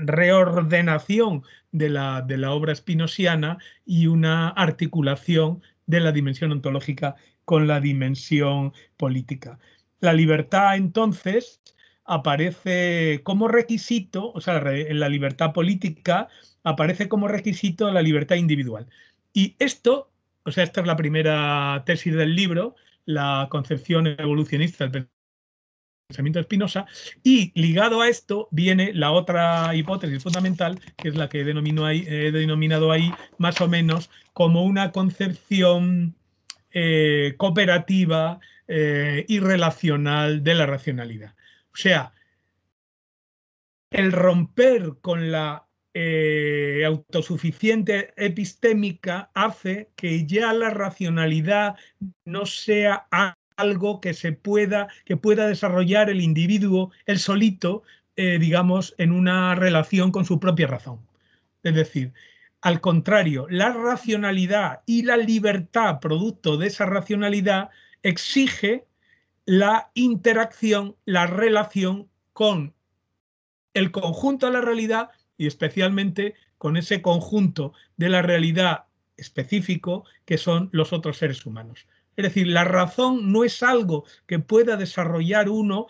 reordenación de la obra spinosiana y una articulación de la dimensión ontológica con la dimensión política. La libertad, entonces, aparece como requisito, o sea, en la libertad política aparece como requisito la libertad individual. Y esto, o sea, esta es la primera tesis del libro, la concepción evolucionista del pensamiento de Spinoza, y ligado a esto viene la otra hipótesis fundamental, que es la que he denominado ahí más o menos como una concepción cooperativa y relacional de la racionalidad. O sea, el romper con la autosuficiente epistémica hace que ya la racionalidad no sea algo que pueda desarrollar el individuo, el solito, digamos, en una relación con su propia razón. Es decir, al contrario, la racionalidad y la libertad producto de esa racionalidad exige la interacción, la relación con el conjunto de la realidad y especialmente con ese conjunto de la realidad específico que son los otros seres humanos. Es decir, la razón no es algo que pueda desarrollar uno,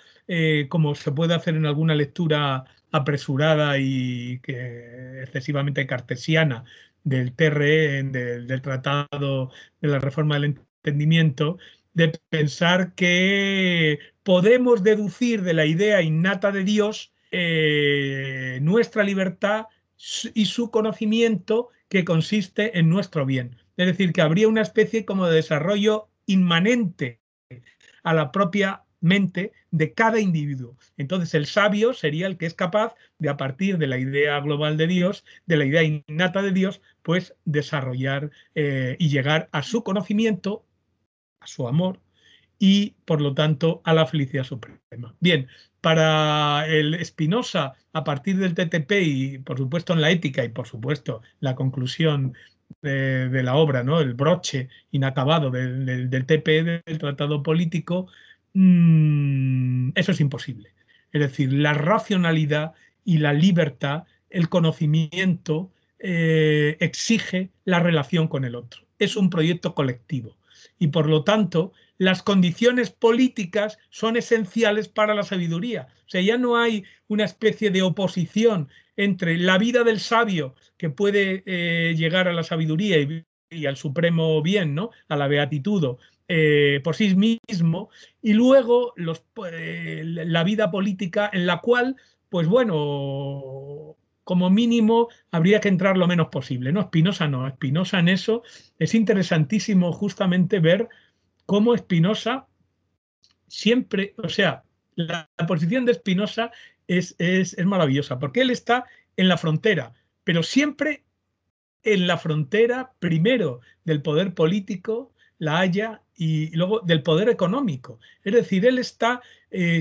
como se puede hacer en alguna lectura apresurada y excesivamente cartesiana del TRE, del Tratado de la Reforma del Entendimiento, de pensar que podemos deducir de la idea innata de Dios nuestra libertad y su conocimiento, que consiste en nuestro bien. Es decir, que habría una especie como de desarrollo inmanente a la propia mente de cada individuo. Entonces el sabio sería el que es capaz de, a partir de la idea global de Dios, de la idea innata de Dios, pues desarrollar y llegar a su conocimiento, a su amor, y por lo tanto a la felicidad suprema. Bien, para el Spinoza, a partir del TTP y por supuesto en la ética y por supuesto la conclusión de la obra, ¿no? El broche inacabado del TP, del tratado político, eso es imposible. Es decir, la racionalidad y la libertad, el conocimiento, exige la relación con el otro. Es un proyecto colectivo y por lo tanto las condiciones políticas son esenciales para la sabiduría. O sea, ya no hay una especie de oposición entre la vida del sabio, que puede llegar a la sabiduría y al supremo bien, ¿no? A la beatitud por sí mismo, y luego la vida política en la cual, pues bueno, como mínimo habría que entrar lo menos posible, ¿no? Spinoza no, Spinoza en eso es interesantísimo justamente ver cómo Spinoza siempre, o sea, la posición de Spinoza es maravillosa, porque él está en la frontera, pero siempre en la frontera primero del poder político, la haya, y luego del poder económico. Es decir, él está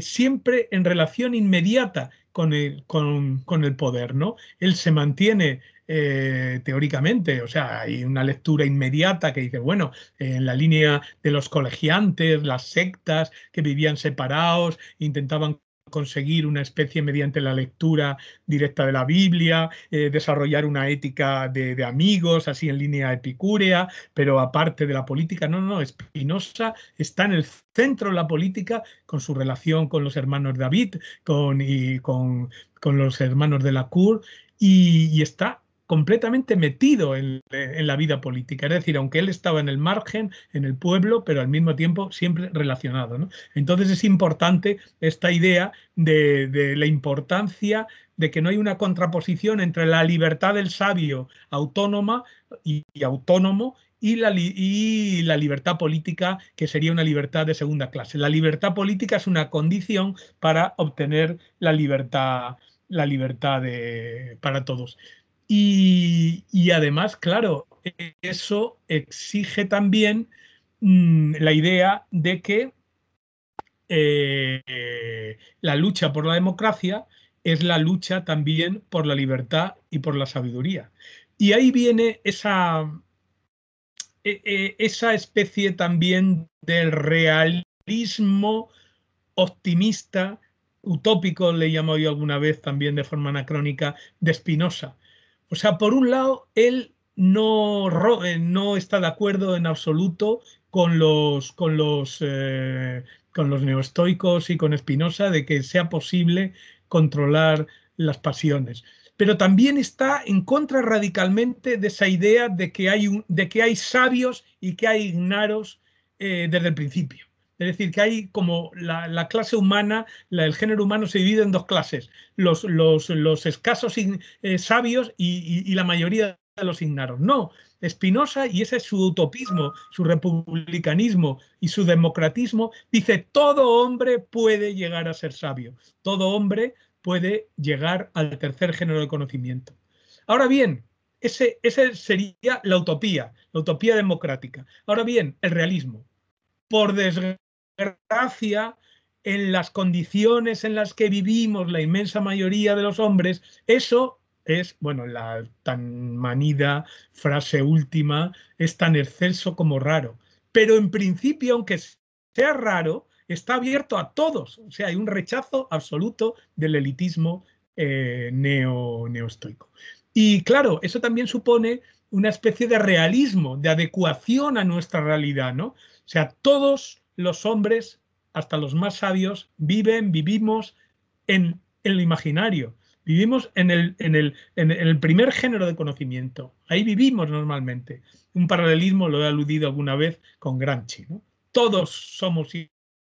siempre en relación inmediata con el poder, ¿no? Él se mantiene teóricamente, o sea, hay una lectura inmediata que dice, bueno, en la línea de los colegiantes, las sectas que vivían separados, intentaban conseguir una especie mediante la lectura directa de la Biblia, desarrollar una ética de amigos, así en línea epicúrea, pero aparte de la política, no, Spinoza está en el centro de la política con su relación con los hermanos David con los hermanos de la Cour y está completamente metido en la vida política. Es decir, aunque él estaba en el margen, en el pueblo, pero al mismo tiempo siempre relacionado, ¿no? Entonces es importante esta idea de la importancia de que no hay una contraposición entre la libertad del sabio autónoma y autónomo y la libertad política, que sería una libertad de segunda clase. La libertad política es una condición para obtener la libertad para todos. Y además, claro, eso exige también la idea de que la lucha por la democracia es la lucha también por la libertad y por la sabiduría. Y ahí viene esa especie también del realismo optimista, utópico, le he llamado yo alguna vez también de forma anacrónica, de Spinoza. O sea, por un lado, él no está de acuerdo en absoluto con los neoestoicos y con Spinoza de que sea posible controlar las pasiones. Pero también está en contra radicalmente de esa idea de que hay sabios y que hay ignaros desde el principio. Es decir, que hay como la clase humana, el género humano se divide en dos clases, los escasos sabios y la mayoría de los ignaros. No, Spinoza, y ese es su utopismo, su republicanismo y su democratismo, dice, todo hombre puede llegar a ser sabio, todo hombre puede llegar al tercer género de conocimiento. Ahora bien, ese sería la utopía democrática. Ahora bien, el realismo. Por desgracia, en las condiciones en las que vivimos la inmensa mayoría de los hombres, eso es, bueno, la tan manida frase última, es tan excelso como raro. Pero en principio, aunque sea raro, está abierto a todos. O sea, hay un rechazo absoluto del elitismo neoestoico. Y claro, eso también supone una especie de realismo, de adecuación a nuestra realidad, ¿no? O sea, todos los hombres, hasta los más sabios, vivimos en el imaginario, vivimos en el primer género de conocimiento. Ahí vivimos normalmente. Un paralelismo lo he aludido alguna vez con Gramsci, ¿no? Todos somos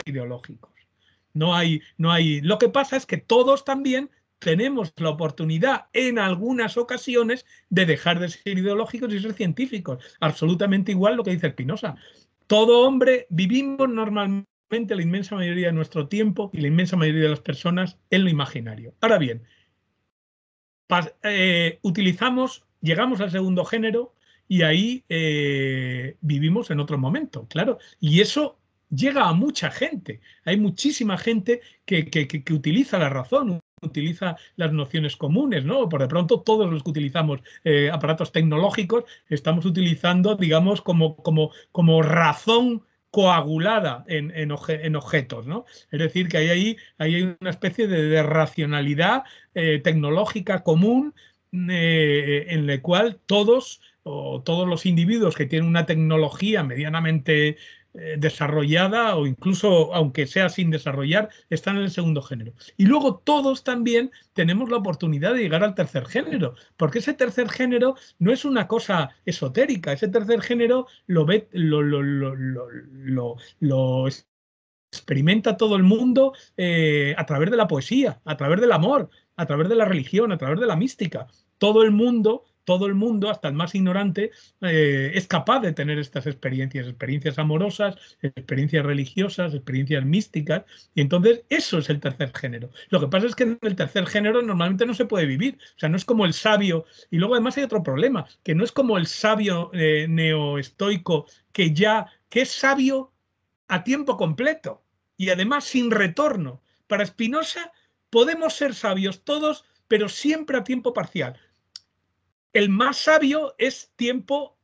ideológicos. No hay. Lo que pasa es que todos también tenemos la oportunidad en algunas ocasiones de dejar de ser ideológicos y ser científicos. Absolutamente igual lo que dice Spinoza. Todo hombre vivimos normalmente la inmensa mayoría de nuestro tiempo y la inmensa mayoría de las personas en lo imaginario. Ahora bien, llegamos al segundo género y ahí vivimos en otro momento, claro. Y eso llega a mucha gente. Hay muchísima gente que utiliza la razón, utiliza las nociones comunes, ¿no? Por de pronto todos los que utilizamos aparatos tecnológicos estamos utilizando, digamos, como razón coagulada en objetos, ¿no? Es decir, que ahí hay una especie de racionalidad tecnológica común en la cual todos los individuos que tienen una tecnología medianamente desarrollada o incluso aunque sea sin desarrollar, están en el segundo género. Y luego todos también tenemos la oportunidad de llegar al tercer género, porque ese tercer género no es una cosa esotérica, ese tercer género lo experimenta todo el mundo a través de la poesía, a través del amor, a través de la religión, a través de la mística. Todo el mundo, hasta el más ignorante, es capaz de tener estas experiencias amorosas, experiencias religiosas, experiencias místicas, y entonces eso es el tercer género. Lo que pasa es que en el tercer género normalmente no se puede vivir, o sea, no es como el sabio, y luego además hay otro problema, que no es como el sabio neoestoico que es sabio a tiempo completo y además sin retorno. Para Spinoza, podemos ser sabios todos, pero siempre a tiempo parcial. El más sabio es tiempo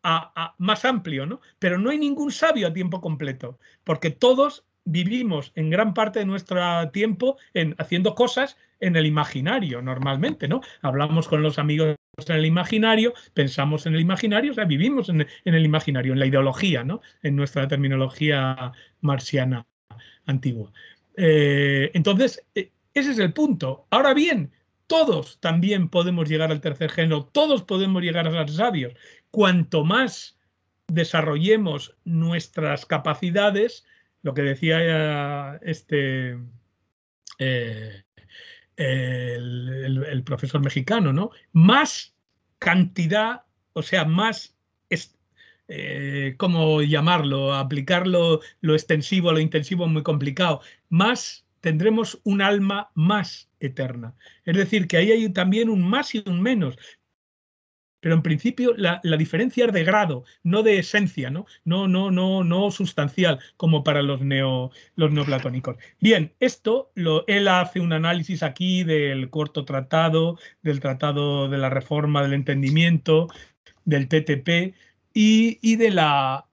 más amplio, ¿no? Pero no hay ningún sabio a tiempo completo, porque todos vivimos en gran parte de nuestro tiempo haciendo cosas en el imaginario, normalmente, ¿no? Hablamos con los amigos en el imaginario, pensamos en el imaginario, o sea, vivimos en el imaginario, en la ideología, ¿no? En nuestra terminología marxiana antigua. Entonces, ese es el punto. Ahora bien, todos también podemos llegar al tercer género, todos podemos llegar a ser sabios. Cuanto más desarrollemos nuestras capacidades, lo que decía el profesor mexicano, ¿no? Más cantidad, o sea, más, ¿cómo llamarlo? Aplicarlo lo extensivo a lo intensivo es muy complicado. Más tendremos un alma más eterna. Es decir, que ahí hay también un más y un menos. Pero en principio la diferencia es de grado, no de esencia, ¿no? No sustancial, como para los neoplatónicos. Bien, él hace un análisis aquí del corto tratado, del tratado de la reforma del entendimiento, del TTP y de la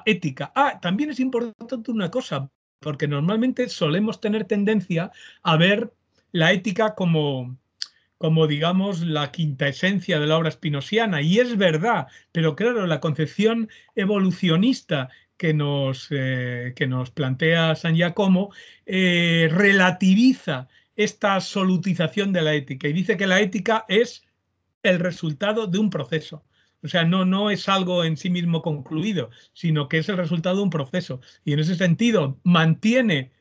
ética. También es importante una cosa, porque normalmente solemos tener tendencia a ver la ética como digamos, la quinta esencia de la obra spinosiana, y es verdad, pero claro, la concepción evolucionista que nos plantea San Giacomo relativiza esta absolutización de la ética y dice que la ética es el resultado de un proceso. O sea, no es algo en sí mismo concluido, sino que es el resultado de un proceso. Y en ese sentido mantiene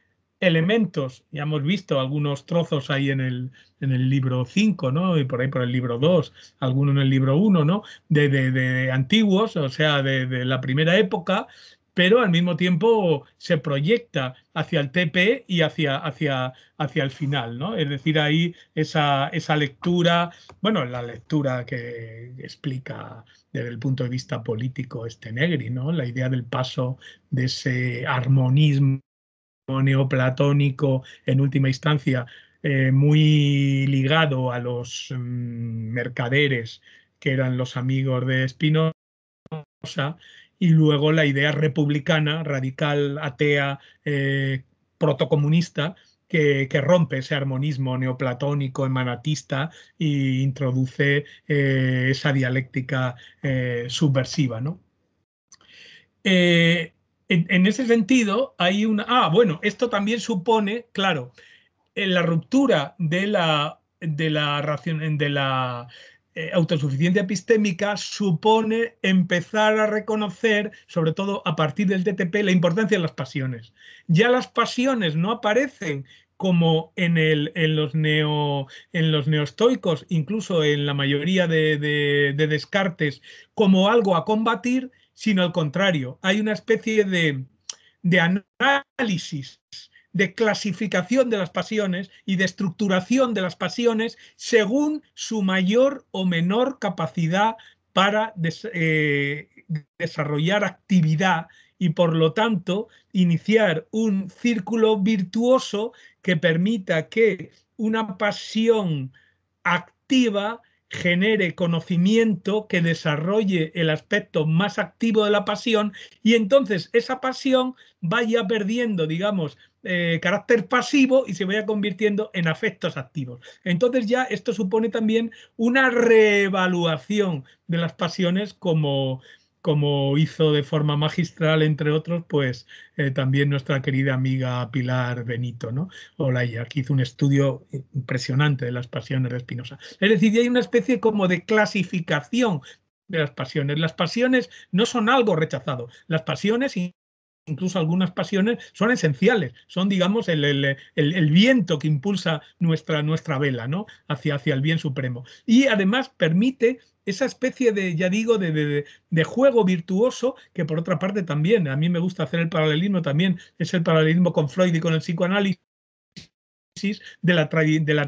elementos, ya hemos visto algunos trozos ahí en el libro 5, ¿no? Y por ahí por el libro 2, alguno en el libro 1, ¿no? De antiguos, o sea, de la primera época, pero al mismo tiempo se proyecta hacia el TP y hacia el final, ¿no? Es decir, ahí esa lectura, bueno, la lectura que explica desde el punto de vista político Negri, ¿no? La idea del paso de ese armonismo neoplatónico en última instancia, muy ligado a los mercaderes que eran los amigos de Spinoza, y luego la idea republicana, radical, atea, protocomunista, que rompe ese armonismo neoplatónico, emanatista e introduce esa dialéctica subversiva, ¿no? En ese sentido, hay una... bueno, esto también supone, claro, la ruptura de la autosuficiencia epistémica supone empezar a reconocer, sobre todo a partir del TTP, la importancia de las pasiones. Ya las pasiones no aparecen como en los neoestoicos, incluso en la mayoría de Descartes, como algo a combatir, sino al contrario. Hay una especie de análisis, de clasificación de las pasiones y de estructuración de las pasiones según su mayor o menor capacidad para desarrollar actividad y, por lo tanto, iniciar un círculo virtuoso que permita que una pasión activa genere conocimiento que desarrolle el aspecto más activo de la pasión, y entonces esa pasión vaya perdiendo, digamos, carácter pasivo y se vaya convirtiendo en afectos activos. Entonces ya esto supone también una reevaluación de las pasiones, como hizo de forma magistral, entre otros, pues también nuestra querida amiga Pilar Benito, ¿no? Olaya, que hizo un estudio impresionante de las pasiones de Spinoza. Es decir, hay una especie como de clasificación de las pasiones. Las pasiones no son algo rechazado. Las pasiones, incluso algunas pasiones, son esenciales, son, digamos, el viento que impulsa nuestra vela, ¿no? hacia el bien supremo. Y además permite esa especie de, ya digo, de juego virtuoso, que por otra parte también, a mí me gusta hacer el paralelismo también, es el paralelismo con Freud y con el psicoanálisis, de la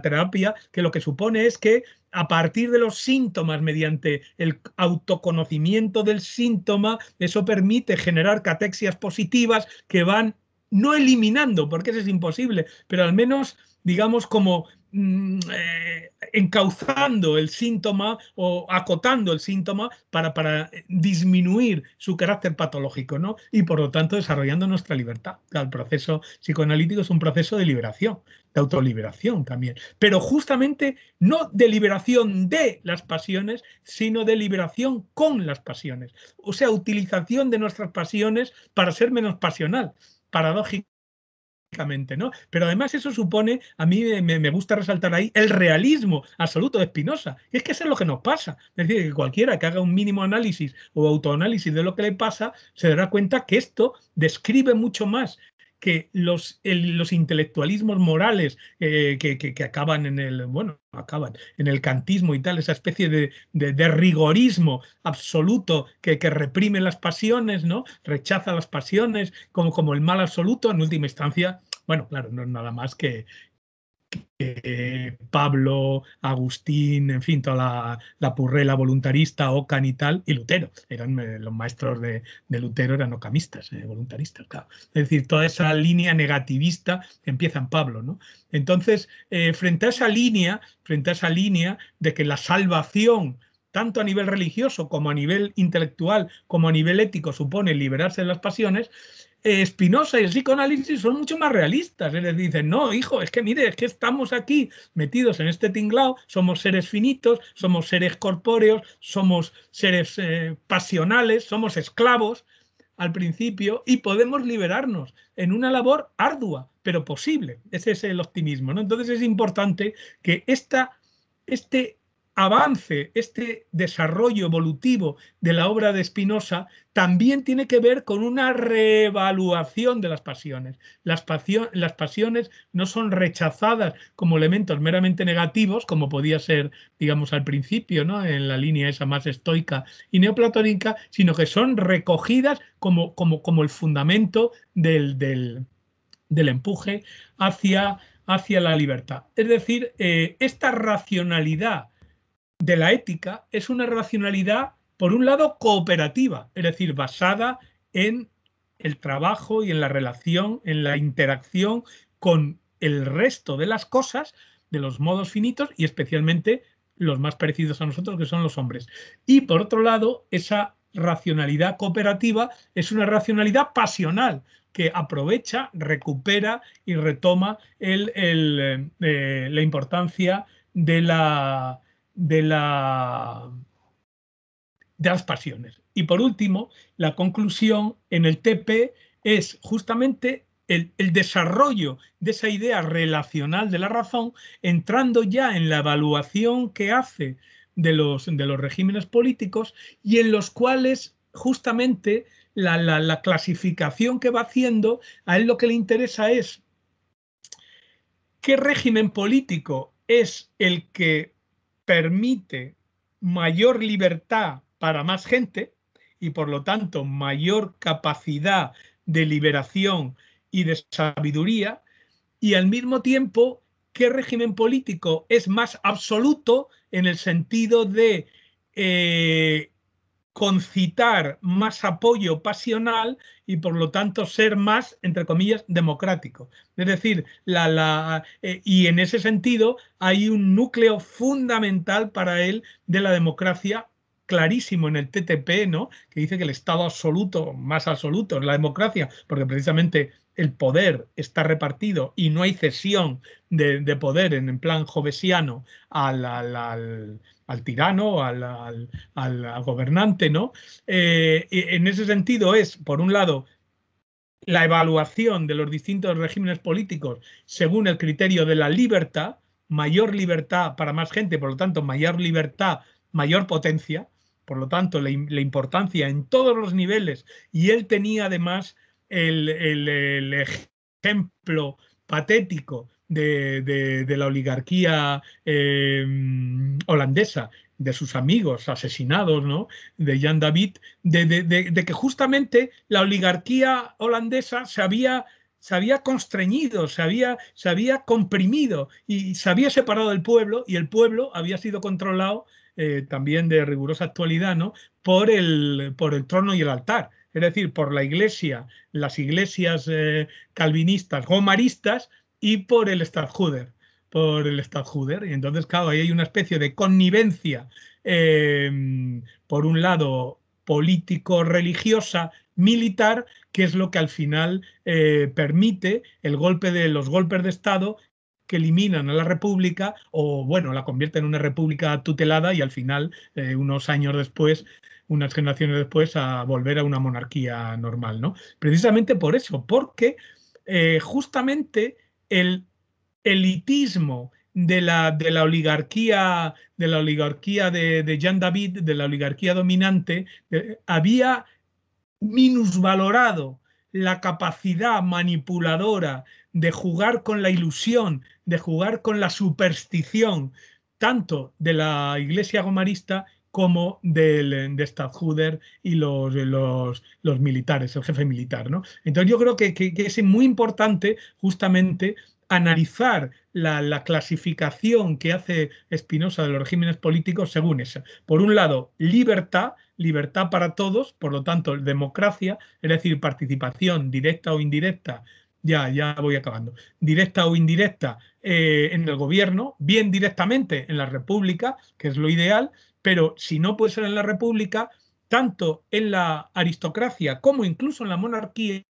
terapia, que lo que supone es que a partir de los síntomas, mediante el autoconocimiento del síntoma, eso permite generar catexias positivas que van no eliminando, porque eso es imposible, pero al menos, digamos, como encauzando el síntoma o acotando el síntoma para disminuir su carácter patológico, ¿no? Y por lo tanto desarrollando nuestra libertad. El proceso psicoanalítico es un proceso de liberación, de autoliberación también, pero justamente no de liberación de las pasiones, sino de liberación con las pasiones. O sea, utilización de nuestras pasiones para ser menos pasional, paradójicamente, ¿no? Pero además eso supone, a mí me gusta resaltar ahí, el realismo absoluto de Spinoza. Es que eso es lo que nos pasa. Es decir, que cualquiera que haga un mínimo análisis o autoanálisis de lo que le pasa, se dará cuenta que esto describe mucho más que los intelectualismos morales que acaban en el, bueno, acaban en el kantismo y tal, esa especie de rigorismo absoluto que reprime las pasiones, ¿no? Rechaza las pasiones como el mal absoluto, en última instancia. Bueno, claro, no es nada más que Pablo, Agustín, en fin, toda la purrela voluntarista, Ockham y tal, y Lutero. Eran los maestros de Lutero eran occamistas, voluntaristas, claro. Es decir, toda esa línea negativista empieza en Pablo, ¿no? Entonces, frente a esa línea de que la salvación, tanto a nivel religioso como a nivel intelectual, como a nivel ético, supone liberarse de las pasiones, Spinoza y el psicoanálisis son mucho más realistas. Les dicen, no, hijo, es que mire, es que estamos aquí metidos en este tinglao, somos seres finitos, somos seres corpóreos, somos seres pasionales, somos esclavos al principio y podemos liberarnos en una labor ardua, pero posible. Ese es el optimismo, ¿no? Entonces es importante que este avance, este desarrollo evolutivo de la obra de Spinoza también tiene que ver con una reevaluación de las pasiones. Las pasiones no son rechazadas como elementos meramente negativos, como podía ser, digamos, al principio, ¿no? En la línea esa más estoica y neoplatónica, sino que son recogidas como el fundamento del empuje hacia la libertad. Es decir, esta racionalidad de la ética es una racionalidad, por un lado, cooperativa, es decir, basada en el trabajo y en la relación, en la interacción con el resto de las cosas, de los modos finitos y especialmente los más parecidos a nosotros, que son los hombres. Y por otro lado, esa racionalidad cooperativa es una racionalidad pasional, que aprovecha, recupera y retoma la importancia de las pasiones. Y por último, la conclusión en el TP es justamente el desarrollo de esa idea relacional de la razón, entrando ya en la evaluación que hace de los regímenes políticos y en los cuales justamente la clasificación que va haciendo, a él lo que le interesa es qué régimen político es el que permite mayor libertad para más gente y por lo tanto mayor capacidad de liberación y de sabiduría, y al mismo tiempo qué régimen político es más absoluto en el sentido de concitar más apoyo pasional y por lo tanto ser más, entre comillas, democrático. Es decir, y en ese sentido hay un núcleo fundamental para él de la democracia clarísimo en el TTP, ¿no? Que dice que el Estado absoluto, más absoluto, es la democracia, porque precisamente el poder está repartido y no hay cesión de poder en plan jovesiano al tirano, al gobernante, ¿no? En ese sentido es, por un lado, la evaluación de los distintos regímenes políticos según el criterio de la libertad, mayor libertad para más gente, por lo tanto, mayor libertad, mayor potencia, por lo tanto, la importancia en todos los niveles, y él tenía además el ejemplo patético de la oligarquía holandesa, de sus amigos asesinados, ¿no? De Jan David, de que justamente la oligarquía holandesa se había constreñido, se había comprimido y se había separado del pueblo, y el pueblo había sido controlado también de rigurosa actualidad, ¿no? por el trono y el altar. es decir, por la Iglesia, las iglesias calvinistas, gomaristas, y por el Stadtjuder. Y entonces, claro, ahí hay una especie de connivencia, por un lado, político-religiosa, militar, que es lo que al final permite los golpes de Estado que eliminan a la república o, bueno, la convierten en una república tutelada y al final, unos años después, unas generaciones después, a volver a una monarquía normal, ¿no? Precisamente por eso, porque justamente el elitismo de la oligarquía, de Jean David, de la oligarquía dominante, había minusvalorado la capacidad manipuladora de jugar con la ilusión, de jugar con la superstición, tanto de la iglesia gomarista como de Stadtjuder y los militares, el jefe militar, ¿no? Entonces yo creo que es muy importante justamente analizar la clasificación que hace Spinoza de los regímenes políticos según esa. Por un lado, libertad para todos, por lo tanto, democracia, es decir, participación directa o indirecta, ya voy acabando, directa o indirecta en el gobierno, bien directamente en la república, que es lo ideal, pero si no puede ser en la república, tanto en la aristocracia como incluso en la monarquía,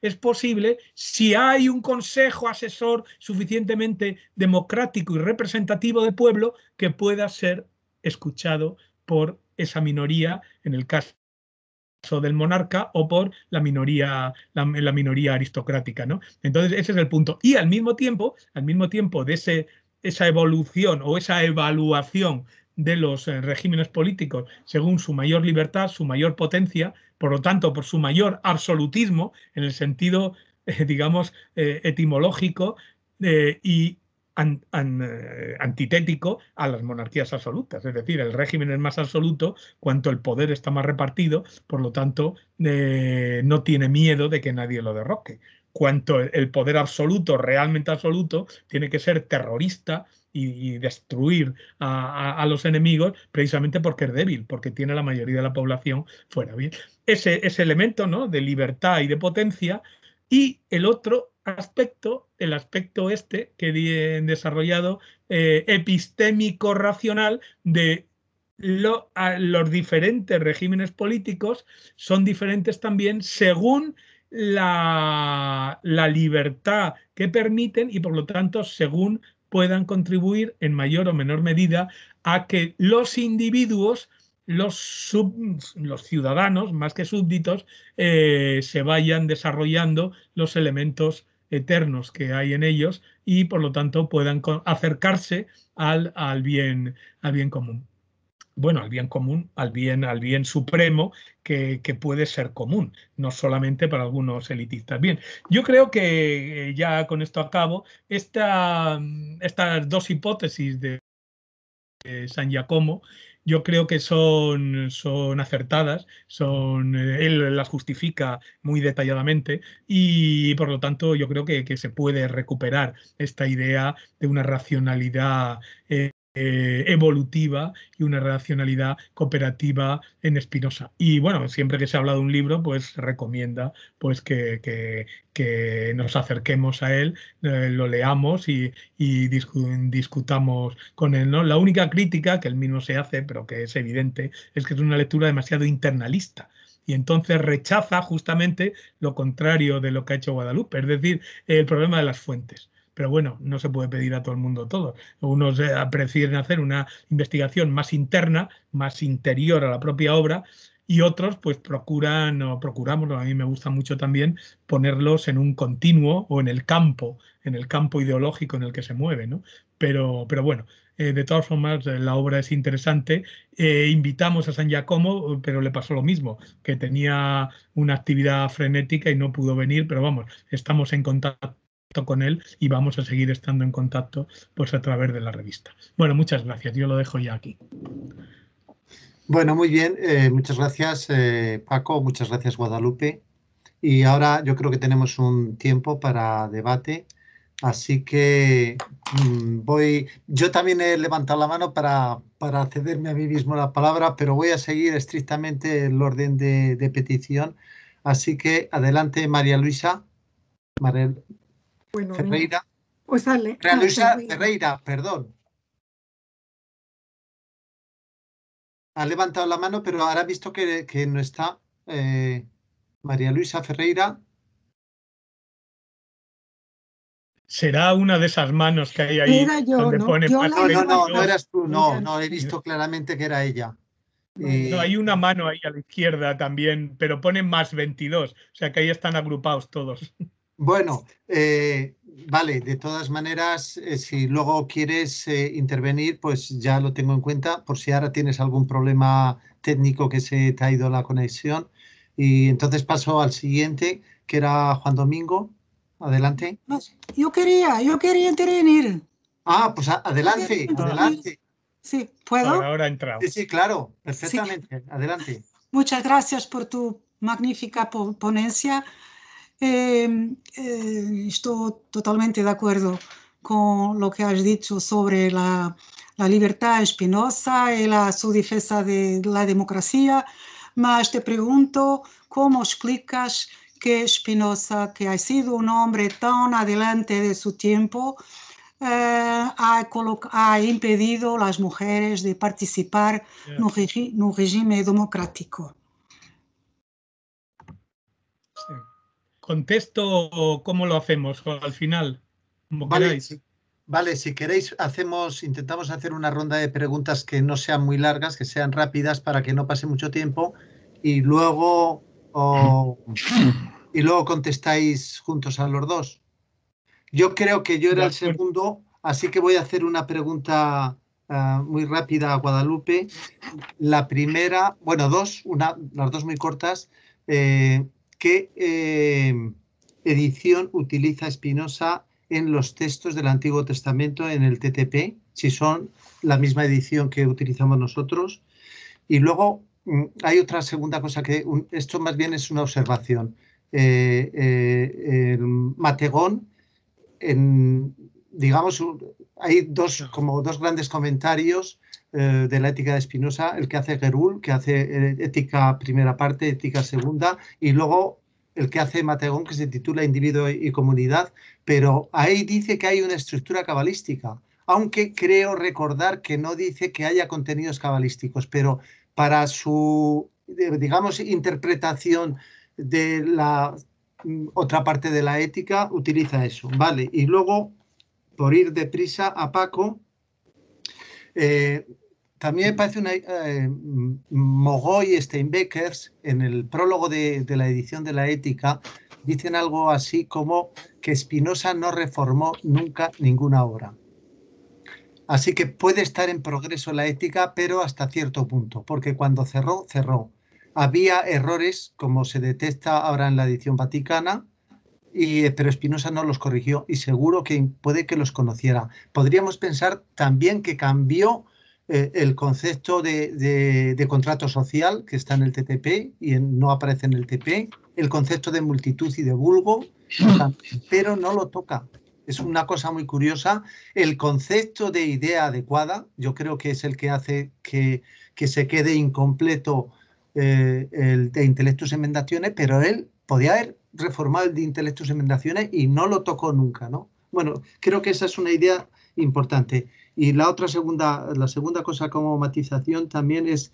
es posible si hay un consejo asesor suficientemente democrático y representativo del pueblo que pueda ser escuchado por esa minoría, en el caso del monarca, o por la minoría aristocrática, ¿no? Entonces ese es el punto. Y al mismo tiempo de esa evolución o esa evaluación de los regímenes políticos según su mayor libertad, su mayor potencia, por lo tanto por su mayor absolutismo en el sentido, digamos, etimológico, y antitético a las monarquías absolutas. Es decir, el régimen es más absoluto cuanto el poder está más repartido, por lo tanto, no tiene miedo de que nadie lo derroque. Cuanto el poder absoluto, realmente absoluto, tiene que ser terrorista y destruir a los enemigos precisamente porque es débil, porque tiene la mayoría de la población fuera. Bien, ese elemento, ¿no?, de libertad y de potencia. Y el otro aspecto, el aspecto que he desarrollado, epistémico-racional, de los diferentes regímenes políticos son diferentes también según la libertad que permiten y, por lo tanto, según puedan contribuir en mayor o menor medida a que los individuos, los ciudadanos, más que súbditos, se vayan desarrollando los elementos eternos que hay en ellos y, por lo tanto, puedan acercarse al bien común. Bueno, al bien común, al bien supremo, que puede ser común, no solamente para algunos elitistas. Bien, yo creo que ya con esto acabo. Estas dos hipótesis de San Giacomo, yo creo que son acertadas, él las justifica muy detalladamente y, por lo tanto, yo creo que se puede recuperar esta idea de una racionalidad evolutiva y una racionalidad cooperativa en Spinoza. Y bueno, siempre que se habla de un libro, pues se recomienda pues que nos acerquemos a él, lo leamos y discutamos con él, ¿no? La única crítica que él mismo se hace, pero que es evidente, es que es una lectura demasiado internalista. Y entonces rechaza justamente lo contrario de lo que ha hecho Guadalupe, es decir, el problema de las fuentes. Pero bueno, no se puede pedir a todo el mundo todo. Unos prefieren hacer una investigación más interna, más interior a la propia obra, y otros pues procuramos, a mí me gusta mucho también, ponerlos en un continuo o en el campo ideológico en el que se mueve, ¿no? Pero bueno, de todas formas, la obra es interesante. Invitamos a San Giacomo, pero le pasó lo mismo, que tenía una actividad frenética y no pudo venir, pero vamos, estamos en contacto con él y vamos a seguir estando en contacto pues a través de la revista. Bueno, muchas gracias. Yo lo dejo ya aquí. Bueno, muy bien. Muchas gracias, Paco. Muchas gracias, Guadalupe. Y ahora yo creo que tenemos un tiempo para debate. Así que yo también he levantado la mano para cederme a mí mismo la palabra, pero voy a seguir estrictamente el orden de petición. Así que adelante, María Luisa. Bueno, Ferreira. Pues dale. María Luisa Ferreira, perdón. Ha levantado la mano, pero ahora ha visto que no está. María Luisa Ferreira. Será una de esas manos que hay ahí. Era yo, donde ¿no? pone Yo más la he No levantado. eras tú, no, he visto claramente que era ella. Vale. No, hay una mano ahí a la izquierda también, pero pone más 22, o sea que ahí están agrupados todos. Bueno, vale, de todas maneras, si luego quieres intervenir, pues ya lo tengo en cuenta, por si ahora tienes algún problema técnico que se te ha ido la conexión. Y entonces paso al siguiente, que era Juan Domingo. Adelante. Yo quería intervenir. Ah, pues adelante, adelante. Sí, ¿puedo? Ahora ha entrado. Sí, claro, perfectamente. Sí. Adelante. Muchas gracias por tu magnífica ponencia. Estoy totalmente de acuerdo con lo que has dicho sobre la libertad de Spinoza y su defensa de la democracia, mas te pregunto, ¿cómo explicas que Spinoza, que ha sido un hombre tan adelante de su tiempo, ha impedido a las mujeres de participar en un régimen democrático? Sí. ¿Contesto o cómo lo hacemos al final? Como Vale, queráis. Vale, si queréis, intentamos hacer una ronda de preguntas que no sean muy largas, que sean rápidas para que no pase mucho tiempo y luego contestáis juntos a los dos. Yo creo que yo era el segundo, así que voy a hacer una pregunta muy rápida a Guadalupe. La primera, bueno, las dos muy cortas. ¿Qué edición utiliza Spinoza en los textos del Antiguo Testamento en el TTP? Si son la misma edición que utilizamos nosotros. Y luego hay otra segunda cosa esto más bien es una observación. Mategón, digamos, hay dos grandes comentarios de la ética de Spinoza, el que hace Gerul, que hace ética primera parte, ética segunda, y luego el que hace Mategón, que se titula Individuo y Comunidad, pero ahí dice que hay una estructura cabalística, aunque creo recordar que no dice que haya contenidos cabalísticos, pero para su, digamos, interpretación de la otra parte de la ética utiliza eso, ¿vale? Y luego, por ir deprisa a Paco, también me parece Mogoy y Steinbeckers, en el prólogo de la edición de la ética, dicen algo así como que Spinoza no reformó nunca ninguna obra. Así que puede estar en progreso la ética, pero hasta cierto punto, porque cuando cerró, cerró. Había errores, como se detecta ahora en la edición vaticana, pero Spinoza no los corrigió y seguro que puede que los conociera. Podríamos pensar también que cambió el concepto de contrato social que está en el TTP y no aparece en el TP, el concepto de multitud y de vulgo, pero no lo toca. Es una cosa muy curiosa. El concepto de idea adecuada, yo creo que es el que hace que se quede incompleto el de Intellectus Emendationes, pero él podía haber reformado el de Intellectus Emendationes y no lo tocó nunca, ¿no? Bueno, creo que esa es una idea importante. Y la segunda cosa como matización también es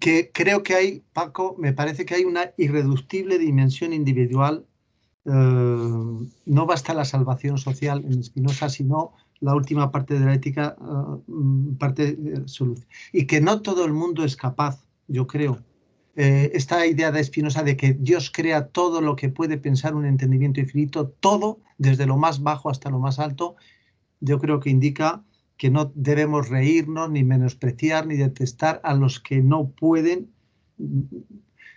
que creo que hay, Paco, me parece que hay una irreductible dimensión individual. No basta la salvación social en Spinoza, sino la última parte de la ética, solución. Y que no todo el mundo es capaz, yo creo. Esta idea de Spinoza de que Dios crea todo lo que puede pensar un entendimiento infinito, todo, desde lo más bajo hasta lo más alto, yo creo que indica que no debemos reírnos, ni menospreciar, ni detestar a los que no pueden.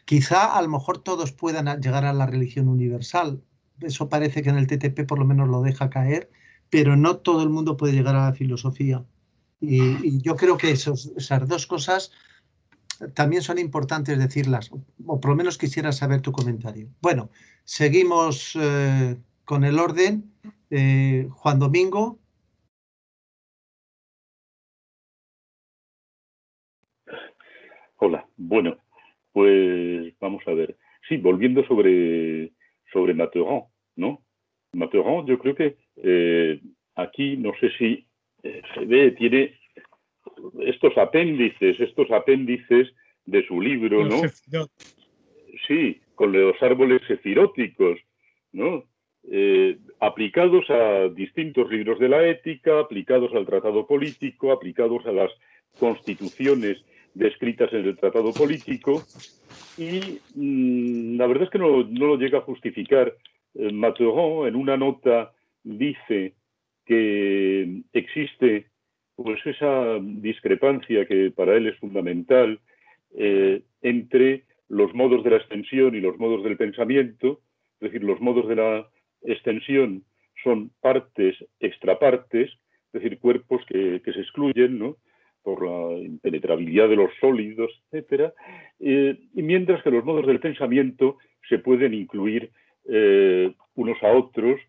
Quizá a lo mejor todos puedan llegar a la religión universal. Eso parece que en el TTP por lo menos lo deja caer, pero no todo el mundo puede llegar a la filosofía. Y yo creo que esas dos cosas también son importantes decirlas, o por lo menos quisiera saber tu comentario. Bueno, seguimos con el orden. Juan Domingo. Hola, bueno, pues vamos a ver. Sí, volviendo sobre Mathurin, ¿no? Mathurin, yo creo que aquí, no sé si se ve, tiene estos apéndices de su libro, ¿no? Sí, con los árboles sefiróticos, ¿no? Aplicados a distintos libros de la ética, aplicados al tratado político, aplicados a las constituciones descritas en el tratado político, y la verdad es que no lo llega a justificar. Mathurin en una nota dice que existe pues esa discrepancia que para él es fundamental entre los modos de la extensión y los modos del pensamiento. Es decir, los modos de la extensión son partes extrapartes, es decir, cuerpos que se excluyen, ¿no?, por la impenetrabilidad de los sólidos, etcétera, y mientras que los modos del pensamiento se pueden incluir unos a otros.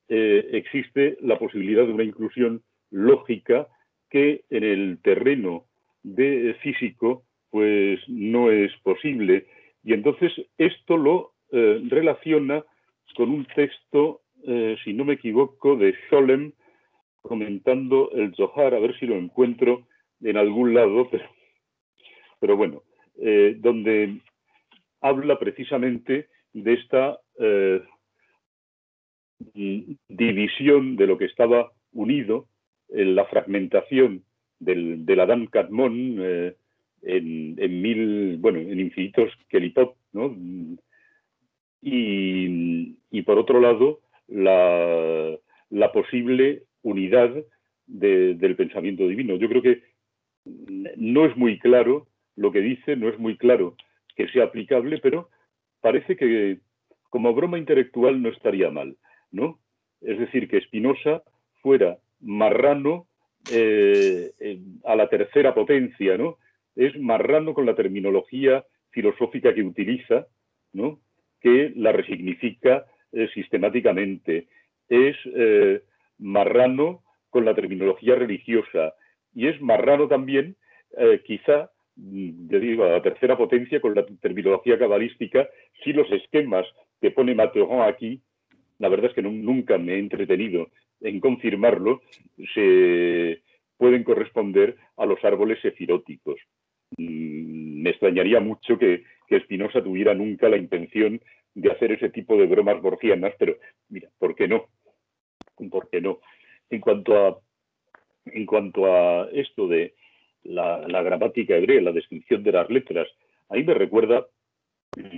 Existe la posibilidad de una inclusión lógica que en el terreno físico pues no es posible. Y entonces esto lo relaciona con un texto, si no me equivoco, de Scholem, comentando el Zohar, a ver si lo encuentro en algún lado, pero bueno, donde habla precisamente de esta división de lo que estaba unido, en la fragmentación del Adán Kadmon en infinitos kelipot, ¿no? Y por otro lado, la posible unidad del pensamiento divino. Yo creo que no es muy claro lo que dice, no es muy claro que sea aplicable, pero parece que como broma intelectual no estaría mal, ¿no? Es decir, que Spinoza fuera marrano a la tercera potencia, ¿no? Es marrano con la terminología filosófica que utiliza, ¿no?, que la resignifica sistemáticamente. Es marrano con la terminología religiosa, y es marrano también, quizá, yo digo, a la tercera potencia con la terminología cabalística, si los esquemas que pone Mathurin aquí, la verdad es que nunca me he entretenido en confirmarlo, se pueden corresponder a los árboles sefiróticos. Me extrañaría mucho que Spinoza tuviera nunca la intención de hacer ese tipo de bromas borgianas, pero mira, ¿por qué no? ¿Por qué no? En cuanto a esto de la gramática hebrea, la descripción de las letras, ahí me recuerda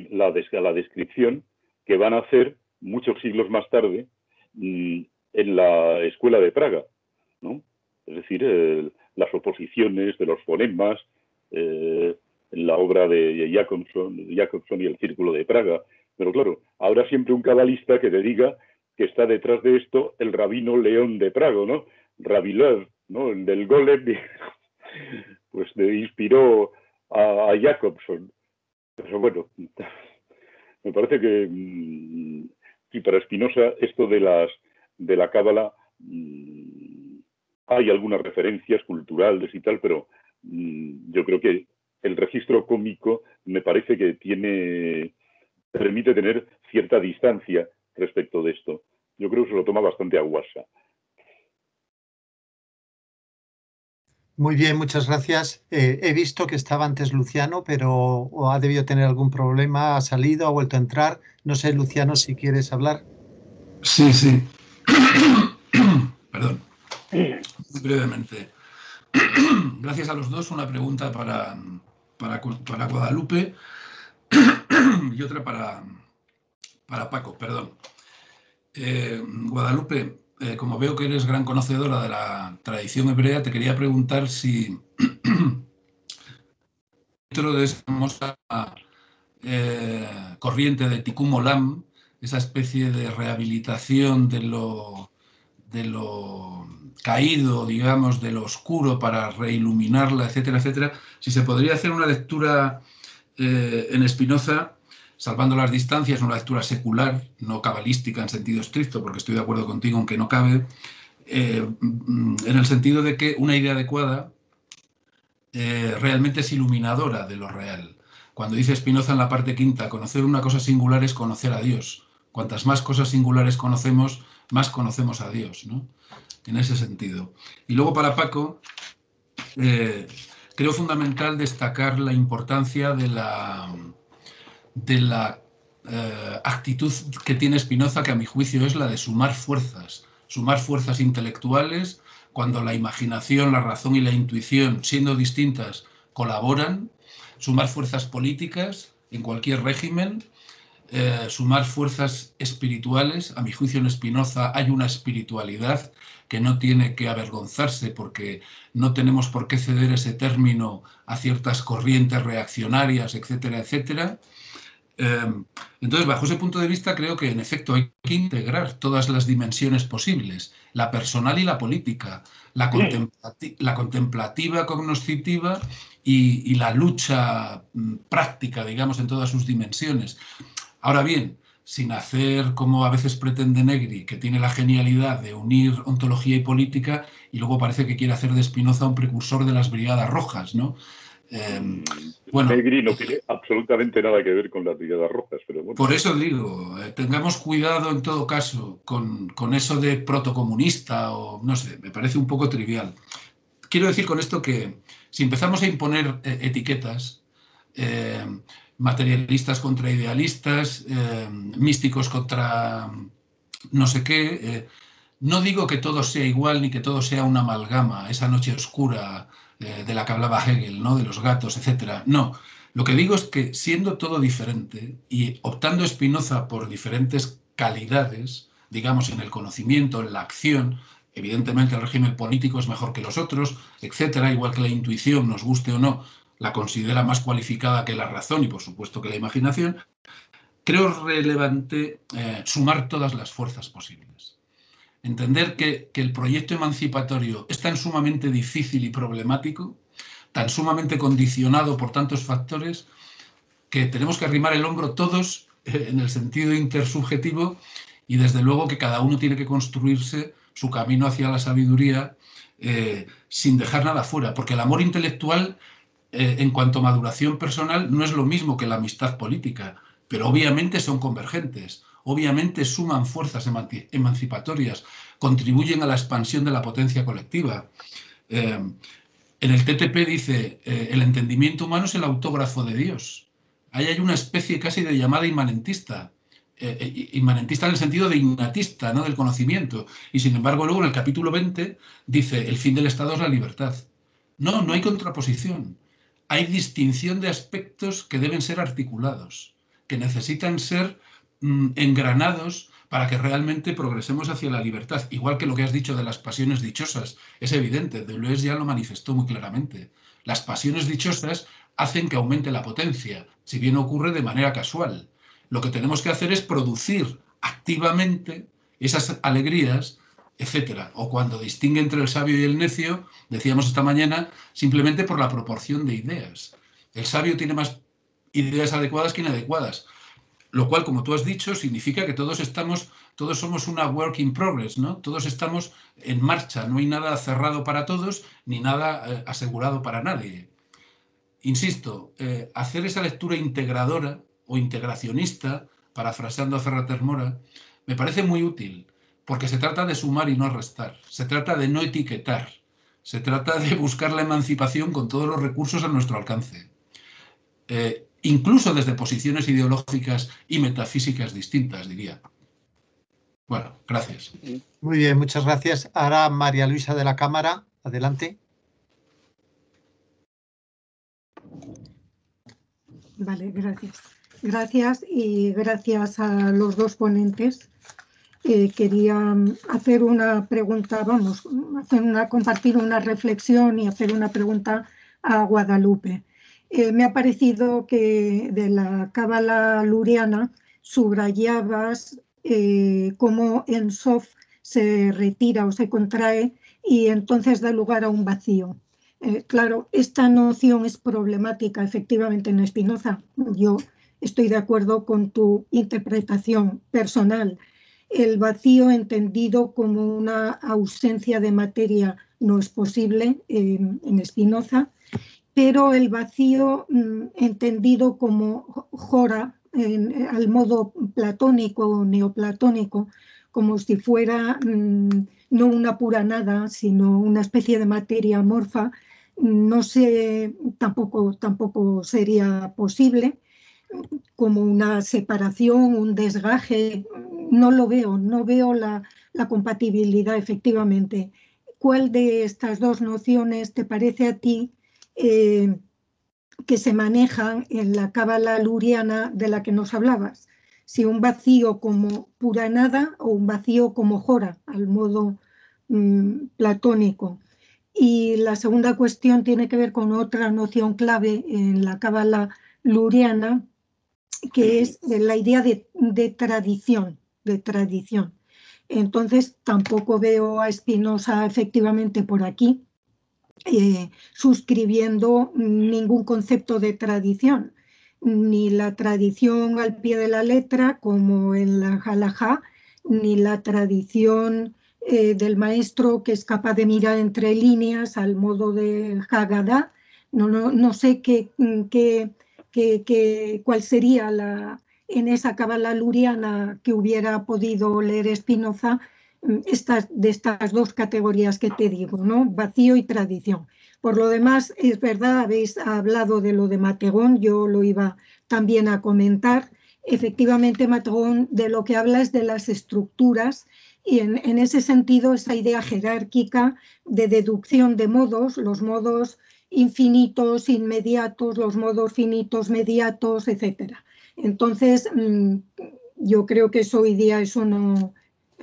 la descripción que van a hacer muchos siglos más tarde en la escuela de Praga, ¿no? Es decir, las oposiciones de los fonemas, en la obra de Jacobson y el Círculo de Praga. Pero claro, habrá siempre un cabalista que te diga que está detrás de esto el rabino León de Praga, ¿no? Rabilov, ¿no?, el del Golem, pues le inspiró a Jacobson. Pero bueno, me parece que sí, para Spinoza esto de la cábala hay algunas referencias culturales y tal, pero yo creo que el registro cómico me parece que permite tener cierta distancia respecto de esto. Yo creo que se lo toma bastante a guasa. Muy bien, muchas gracias. He visto que estaba antes Luciano, pero o ha debido tener algún problema, ha salido, ha vuelto a entrar. No sé, Luciano, si quieres hablar. Sí, sí. Perdón. Muy brevemente. Gracias a los dos. Una pregunta para Guadalupe y otra para Paco, perdón. Guadalupe, como veo que eres gran conocedora de la tradición hebrea, te quería preguntar si dentro de esa famosa corriente de Tikkun Olam, esa especie de rehabilitación de caído, digamos, de lo oscuro para reiluminarla, etcétera, etcétera, si se podría hacer una lectura en Spinoza, salvando las distancias, una lectura secular, no cabalística en sentido estricto, porque estoy de acuerdo contigo en que no cabe, en el sentido de que una idea adecuada realmente es iluminadora de lo real. Cuando dice Spinoza en la parte quinta, conocer una cosa singular es conocer a Dios. Cuantas más cosas singulares conocemos, más conocemos a Dios, ¿no? En ese sentido. Y luego para Paco, creo fundamental destacar la importancia de la actitud que tiene Spinoza, que a mi juicio es la de sumar fuerzas intelectuales, cuando la imaginación, la razón y la intuición, siendo distintas, colaboran, sumar fuerzas políticas en cualquier régimen, sumar fuerzas espirituales. A mi juicio en Spinoza hay una espiritualidad que no tiene que avergonzarse, porque no tenemos por qué ceder ese término a ciertas corrientes reaccionarias, etcétera, etcétera. Entonces, bajo ese punto de vista, creo que en efecto hay que integrar todas las dimensiones posibles, la personal y la política, la contemplativa, cognoscitiva y la lucha práctica, digamos, en todas sus dimensiones. Ahora bien, sin hacer como a veces pretende Negri, que tiene la genialidad de unir ontología y política, y luego parece que quiere hacer de Spinoza un precursor de las Brigadas Rojas, ¿no? Bueno, Negri no tiene absolutamente nada que ver con las Brigadas Rojas, pero bueno. Por eso digo, tengamos cuidado en todo caso con eso de protocomunista, o no sé, me parece un poco trivial. Quiero decir con esto que si empezamos a imponer etiquetas, materialistas contra idealistas, místicos contra no sé qué, no digo que todo sea igual ni que todo sea una amalgama, esa noche oscura de la que hablaba Hegel, ¿no? De los gatos, etcétera. No, lo que digo es que siendo todo diferente y optando Spinoza por diferentes calidades, digamos en el conocimiento, en la acción, evidentemente el régimen político es mejor que los otros, etcétera, igual que la intuición, nos guste o no, la considera más cualificada que la razón y por supuesto que la imaginación, creo relevante sumar todas las fuerzas posibles. Entender que el proyecto emancipatorio es tan sumamente difícil y problemático, tan sumamente condicionado por tantos factores, que tenemos que arrimar el hombro todos en el sentido intersubjetivo y desde luego que cada uno tiene que construirse su camino hacia la sabiduría sin dejar nada fuera, porque el amor intelectual en cuanto a maduración personal no es lo mismo que la amistad política, pero obviamente son convergentes, obviamente suman fuerzas emancipatorias, contribuyen a la expansión de la potencia colectiva. En el TTP dice, el entendimiento humano es el autógrafo de Dios. Ahí hay una especie casi de llamada inmanentista, inmanentista en el sentido de innatista, ¿no? Del conocimiento. Y sin embargo luego en el capítulo 20 dice, el fin del Estado es la libertad. No, no hay contraposición. Hay distinción de aspectos que deben ser articulados, que necesitan ser engranados para que realmente progresemos hacia la libertad. Igual que lo que has dicho de las pasiones dichosas, es evidente, Deleuze ya lo manifestó muy claramente. Las pasiones dichosas hacen que aumente la potencia, si bien ocurre de manera casual. Lo que tenemos que hacer es producir activamente esas alegrías, etcétera. O cuando distingue entre el sabio y el necio, decíamos esta mañana, simplemente por la proporción de ideas. El sabio tiene más ideas adecuadas que inadecuadas, lo cual, como tú has dicho, significa que todos somos una work in progress, ¿no? Todos estamos en marcha, no hay nada cerrado para todos ni nada asegurado para nadie. Insisto, hacer esa lectura integradora o integracionista, parafraseando a Ferrater Mora, me parece muy útil, porque se trata de sumar y no restar, se trata de no etiquetar, se trata de buscar la emancipación con todos los recursos a nuestro alcance, incluso desde posiciones ideológicas y metafísicas distintas, diría. Bueno, gracias. Muy bien, muchas gracias. Ahora María Luisa de la Cámara, adelante. Vale, gracias. Gracias y gracias a los dos ponentes. Quería hacer una pregunta, compartir una reflexión y hacer una pregunta a Guadalupe. Me ha parecido que de la cábala luriana subrayabas cómo en Sof se retira o se contrae y entonces da lugar a un vacío. Claro, esta noción es problemática efectivamente en Spinoza. Yo estoy de acuerdo con tu interpretación personal. El vacío entendido como una ausencia de materia no es posible en Spinoza, pero el vacío entendido como hora, al modo platónico o neoplatónico, como si fuera no una pura nada, sino una especie de materia amorfa, no sé, tampoco sería posible, como una separación, un desgaje, no lo veo, no veo la compatibilidad efectivamente. ¿Cuál de estas dos nociones te parece a ti que se manejan en la cábala luriana de la que nos hablabas? Si un vacío como pura nada o un vacío como jora, al modo platónico. Y la segunda cuestión tiene que ver con otra noción clave en la cábala luriana, que es la idea de tradición, de tradición. Entonces tampoco veo a Spinoza efectivamente por aquí suscribiendo ningún concepto de tradición, ni la tradición al pie de la letra como en la halajá, ni la tradición del maestro que es capaz de mirar entre líneas al modo de Haggadah. No sé cuál sería en esa cábala luriana que hubiera podido leer Spinoza, de estas dos categorías que te digo, ¿no? Vacío y tradición. Por lo demás, es verdad, habéis hablado de lo de Mategón, yo lo iba también a comentar. Efectivamente, Mategón de lo que habla es de las estructuras y en ese sentido esa idea jerárquica de deducción de modos, los modos infinitos, inmediatos, los modos finitos, mediatos, etc. Entonces, yo creo que eso hoy día eso no...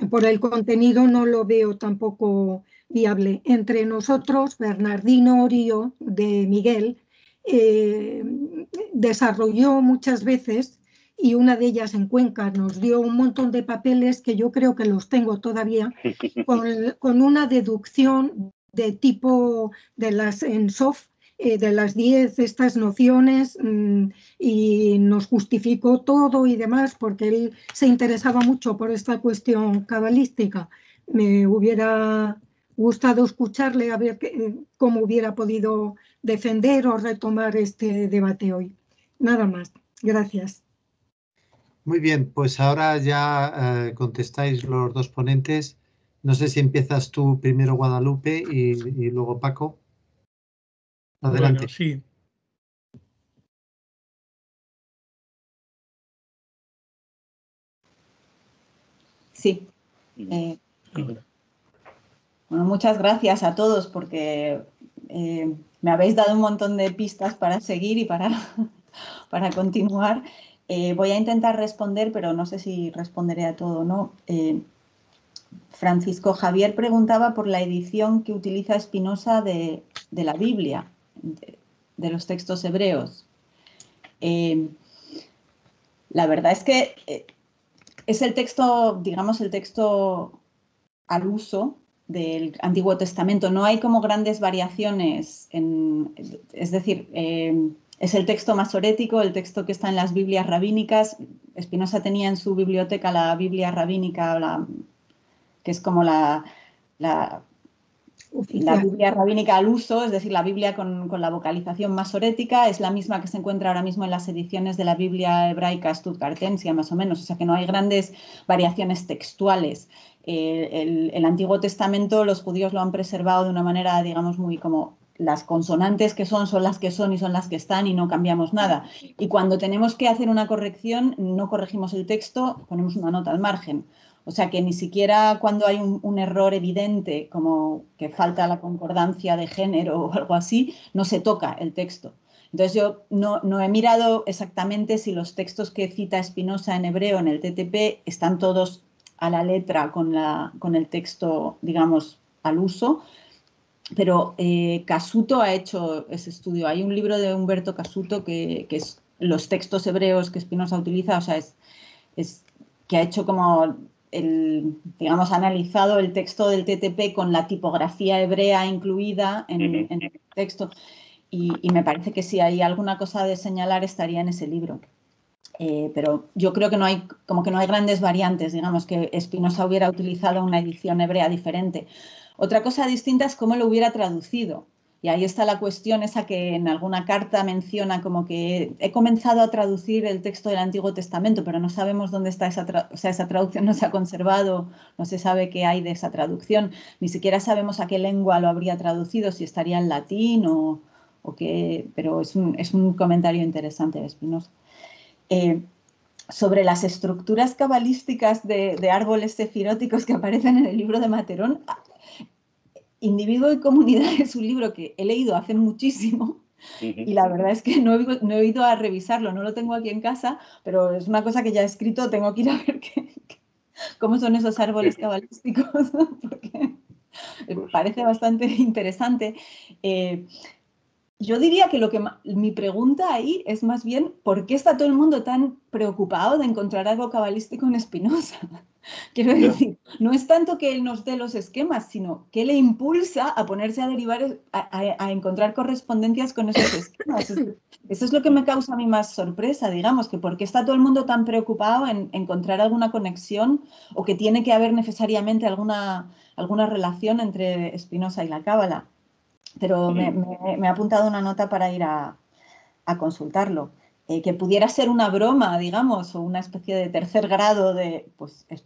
Por el contenido no lo veo tampoco viable. Entre nosotros, Bernardino Orio de Miguel desarrolló muchas veces, y una de ellas en Cuenca nos dio un montón de papeles que yo creo que los tengo todavía, con una deducción de tipo de las en soft, de las 10 estas nociones, y nos justificó todo y demás porque él se interesaba mucho por esta cuestión cabalística. Me hubiera gustado escucharle a ver cómo hubiera podido defender o retomar este debate hoy. Nada más. Gracias. Muy bien, pues ahora ya contestáis los dos ponentes. No sé si empiezas tú primero, Guadalupe, y luego Paco. Adelante. Bueno, sí. Sí. Bueno, muchas gracias a todos porque me habéis dado un montón de pistas para seguir y para continuar. Voy a intentar responder, pero no sé si responderé a todo o no. Francisco Javier preguntaba por la edición que utiliza Spinoza de la Biblia, de los textos hebreos. La verdad es que es el texto, digamos, el texto al uso del Antiguo Testamento. No hay como grandes variaciones, es decir, es el texto masorético, el texto que está en las Biblias rabínicas. Spinoza tenía en su biblioteca la Biblia rabínica, que es como la Biblia rabínica al uso, es decir, la Biblia con la vocalización masorética, es la misma que se encuentra ahora mismo en las ediciones de la Biblia hebraica stuttgartensia, más o menos, o sea que no hay grandes variaciones textuales. El Antiguo Testamento los judíos lo han preservado de una manera, digamos, muy como las consonantes que son las que son y son las que están y no cambiamos nada. Y cuando tenemos que hacer una corrección, no corregimos el texto, ponemos una nota al margen. O sea que ni siquiera cuando hay un error evidente, como que falta la concordancia de género o algo así, no se toca el texto. Entonces yo no he mirado exactamente si los textos que cita Spinoza en hebreo en el TTP están todos a la letra con el texto, digamos, al uso, pero Casuto ha hecho ese estudio. Hay un libro de Humberto Casuto que es los textos hebreos que Spinoza utiliza, o sea, que ha hecho como digamos, ha analizado el texto del TTP con la tipografía hebrea incluida en el texto y me parece que si hay alguna cosa de señalar estaría en ese libro. Pero yo creo que no hay grandes variantes, digamos, que Spinoza hubiera utilizado una edición hebrea diferente. Otra cosa distinta es cómo lo hubiera traducido. Y ahí está la cuestión esa que en alguna carta menciona como que he comenzado a traducir el texto del Antiguo Testamento, pero no sabemos dónde está esa traducción no se ha conservado, no se sabe qué hay de esa traducción, ni siquiera sabemos a qué lengua lo habría traducido, si estaría en latín o qué, pero es un comentario interesante de Spinoza. Sobre las estructuras cabalísticas de árboles sefiróticos que aparecen en el libro de Materón, Individuo y Comunidad es un libro que he leído hace muchísimo y la verdad es que no he ido a revisarlo, no lo tengo aquí en casa, pero es una cosa que ya he escrito, tengo que ir a ver cómo son esos árboles cabalísticos, porque parece bastante interesante. Yo diría que mi pregunta ahí es más bien ¿por qué está todo el mundo tan preocupado de encontrar algo cabalístico en Spinoza? Quiero decir, no es tanto que él nos dé los esquemas, sino que le impulsa a ponerse a derivar, a encontrar correspondencias con esos esquemas. Eso es lo que me causa a mí más sorpresa, digamos, que por qué está todo el mundo tan preocupado en encontrar alguna conexión o que tiene que haber necesariamente alguna relación entre Spinoza y la Cábala. Pero me ha apuntado una nota para ir a consultarlo. Que pudiera ser una broma, digamos, o una especie de tercer grado de... Pues es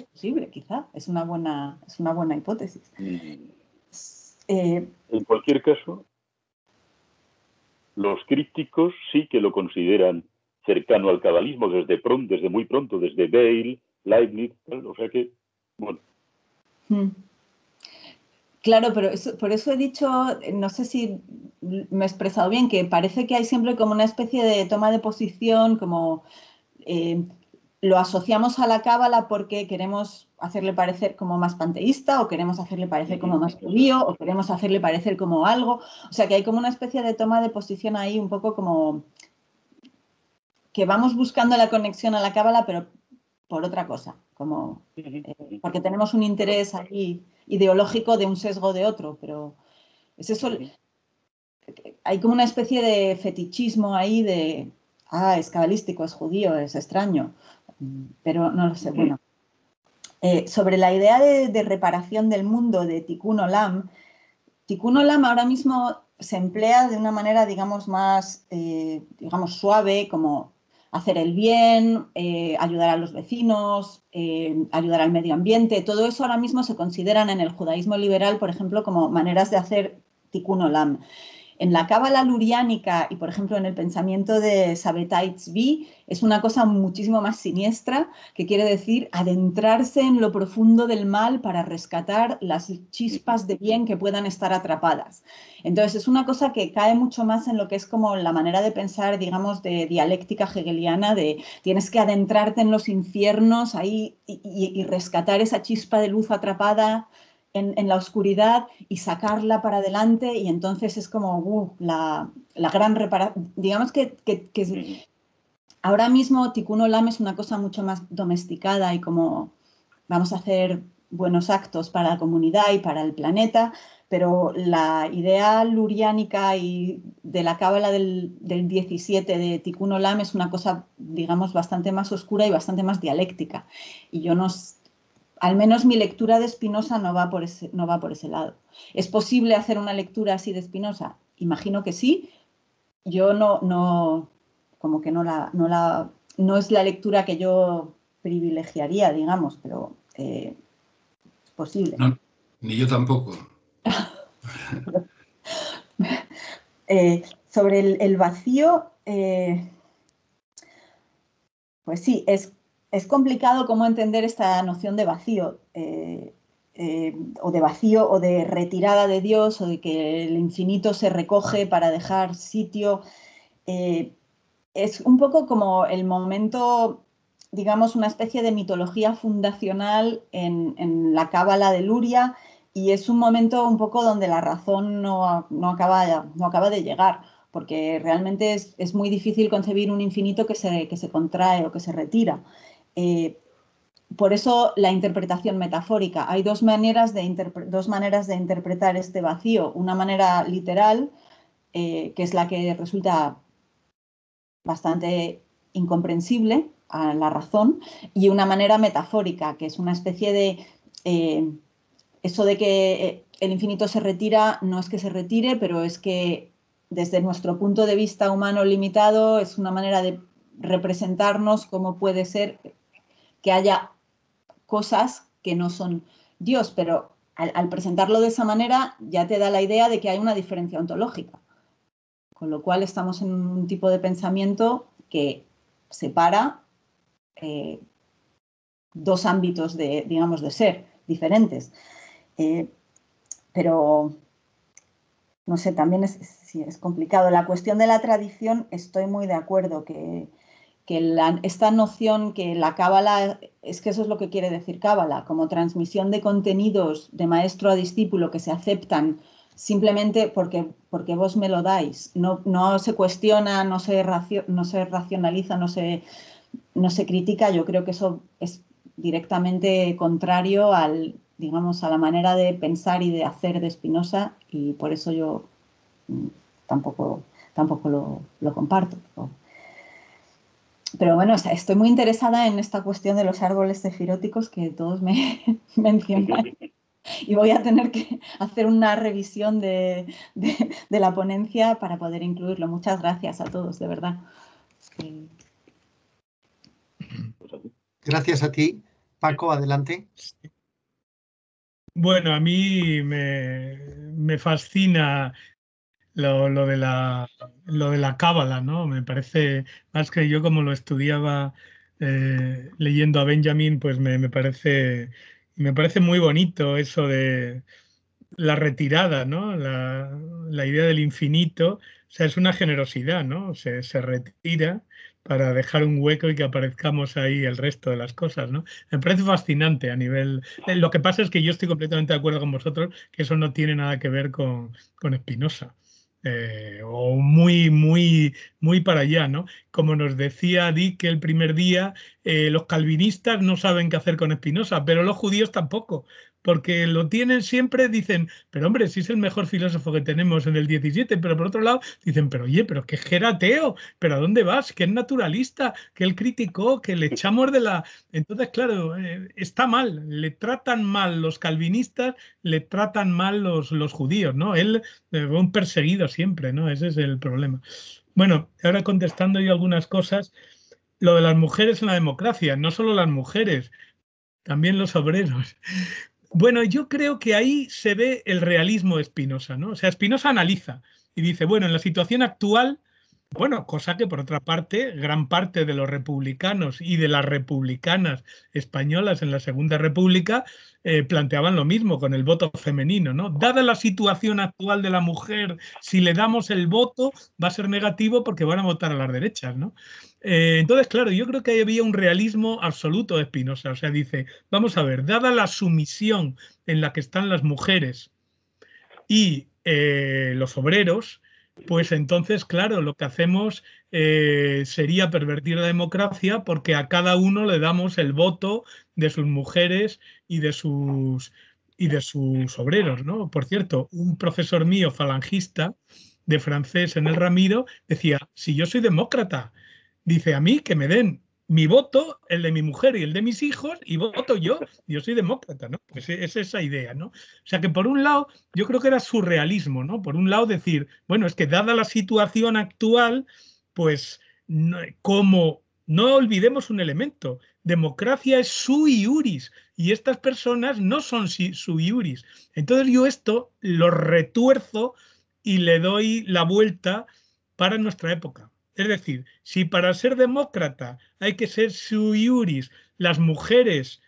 posible, quizá. Es una buena hipótesis. En cualquier caso, los críticos sí que lo consideran cercano al cabalismo desde muy pronto, desde Bale, Leibniz, o sea que, bueno. Claro, pero por eso he dicho, no sé si me he expresado bien, que parece que hay siempre como una especie de toma de posición, como lo asociamos a la Cábala porque queremos hacerle parecer como más panteísta o queremos hacerle parecer como más judío o queremos hacerle parecer como algo. O sea, que hay como una especie de toma de posición ahí un poco como que vamos buscando la conexión a la Cábala, pero por otra cosa, como porque tenemos un interés ahí ideológico de un sesgo de otro, pero es eso, hay como una especie de fetichismo ahí de, es cabalístico, es judío, es extraño, pero no lo sé, bueno. Sobre la idea de reparación del mundo de Tikkun Olam ahora mismo se emplea de una manera, digamos, más, digamos, suave, como hacer el bien, ayudar a los vecinos, ayudar al medio ambiente. Todo eso ahora mismo se consideran en el judaísmo liberal, por ejemplo, como maneras de hacer Tikkun Olam. En la cábala luriánica y, por ejemplo, en el pensamiento de Sabbatai Tzvi, es una cosa muchísimo más siniestra, que quiere decir adentrarse en lo profundo del mal para rescatar las chispas de bien que puedan estar atrapadas. Entonces, es una cosa que cae mucho más en lo que es como la manera de pensar, digamos, de dialéctica hegeliana, de tienes que adentrarte en los infiernos ahí y rescatar esa chispa de luz atrapada en la oscuridad y sacarla para adelante, y entonces es como la gran reparación. Digamos que ahora mismo Tikkun Olam es una cosa mucho más domesticada y como vamos a hacer buenos actos para la comunidad y para el planeta, pero la idea luriánica y de la cábala del 17 de Tikkun Olam es una cosa, digamos, bastante más oscura y bastante más dialéctica. Y yo no... Al menos mi lectura de Spinoza no va por ese lado. ¿Es posible hacer una lectura así de Spinoza? Imagino que sí. Yo como que no es la lectura que yo privilegiaría, digamos, pero es posible. No, ni yo tampoco. Sobre el vacío, pues sí, es complicado cómo entender esta noción de vacío, o de vacío o de retirada de Dios, o de que el infinito se recoge para dejar sitio. Es un poco como el momento, digamos, una especie de mitología fundacional en la cábala de Luria, y es un momento un poco donde la razón no acaba de llegar, porque realmente es muy difícil concebir un infinito que se contrae o que se retira. por eso la interpretación metafórica. Hay dos maneras de interpretar este vacío. Una manera literal, que es la que resulta bastante incomprensible a la razón, y una manera metafórica, que es una especie de... eso de que el infinito se retira, no es que se retire, pero es que desde nuestro punto de vista humano limitado es una manera de representarnos cómo puede ser que haya cosas que no son Dios, pero al presentarlo de esa manera ya te da la idea de que hay una diferencia ontológica, con lo cual estamos en un tipo de pensamiento que separa dos ámbitos de, digamos, de ser diferentes. Pero, no sé, también es complicado. La cuestión de la tradición, estoy muy de acuerdo que esta noción que la cábala, es que eso es lo que quiere decir cábala, como transmisión de contenidos de maestro a discípulo que se aceptan simplemente porque vos me lo dais. No se cuestiona, no se racionaliza, no se critica. Yo creo que eso es directamente contrario digamos, a la manera de pensar y de hacer de Spinoza, y por eso yo tampoco lo comparto. Pero bueno, estoy muy interesada en esta cuestión de los árboles cefiróticos que todos me mencionan. Y voy a tener que hacer una revisión de la ponencia para poder incluirlo. Muchas gracias a todos, de verdad. Gracias a ti. Paco, adelante. Bueno, a mí me fascina lo de la cábala, ¿no? Me parece, más que yo como lo estudiaba leyendo a Benjamin, pues me parece muy bonito eso de la retirada, ¿no? La idea del infinito, o sea, es una generosidad, ¿no? Se retira para dejar un hueco y que aparezcamos ahí el resto de las cosas, ¿no? Me parece fascinante a nivel... Lo que pasa es que yo estoy completamente de acuerdo con vosotros que eso no tiene nada que ver con Spinoza. O muy para allá, ¿no? Como nos decía Dick el primer día, los calvinistas no saben qué hacer con Spinoza, pero los judíos tampoco, porque lo tienen siempre, dicen, pero hombre, si es el mejor filósofo que tenemos en el 17, pero por otro lado dicen, pero oye, pero que es ateo, pero ¿a dónde vas? Que es naturalista, que él criticó, que le echamos de la... Entonces, claro, está mal, le tratan mal los calvinistas, le tratan mal los judíos, ¿no? Él un perseguido siempre, ¿no? Ese es el problema. Bueno, ahora contestando yo algunas cosas, lo de las mujeres en la democracia, no solo las mujeres, también los obreros. Bueno, yo creo que ahí se ve el realismo de Spinoza, ¿no? O sea, Spinoza analiza y dice, bueno, en la situación actual, bueno, cosa que por otra parte, gran parte de los republicanos y de las republicanas españolas en la Segunda República planteaban lo mismo con el voto femenino, ¿no? Dada la situación actual de la mujer, si le damos el voto va a ser negativo porque van a votar a las derechas, ¿no? Entonces, claro, yo creo que ahí había un realismo absoluto de Spinoza. O sea, dice, vamos a ver, dada la sumisión en la que están las mujeres y los obreros, pues entonces, claro, lo que hacemos sería pervertir la democracia porque a cada uno le damos el voto de sus mujeres y de sus obreros, ¿no? Por cierto, un profesor mío falangista de francés en el Ramiro decía, si yo soy demócrata, dice a mí que me den mi voto, el de mi mujer y el de mis hijos, y voto yo soy demócrata, ¿no? Pues es esa idea, ¿no? O sea que por un lado, yo creo que era surrealismo, ¿no? Por un lado decir, bueno, es que dada la situación actual, pues no, como no olvidemos un elemento, democracia es sui iuris, y estas personas no son sui iuris. Entonces yo esto lo retuerzo y le doy la vuelta para nuestra época. Es decir, si para ser demócrata hay que ser sui iuris, las mujeres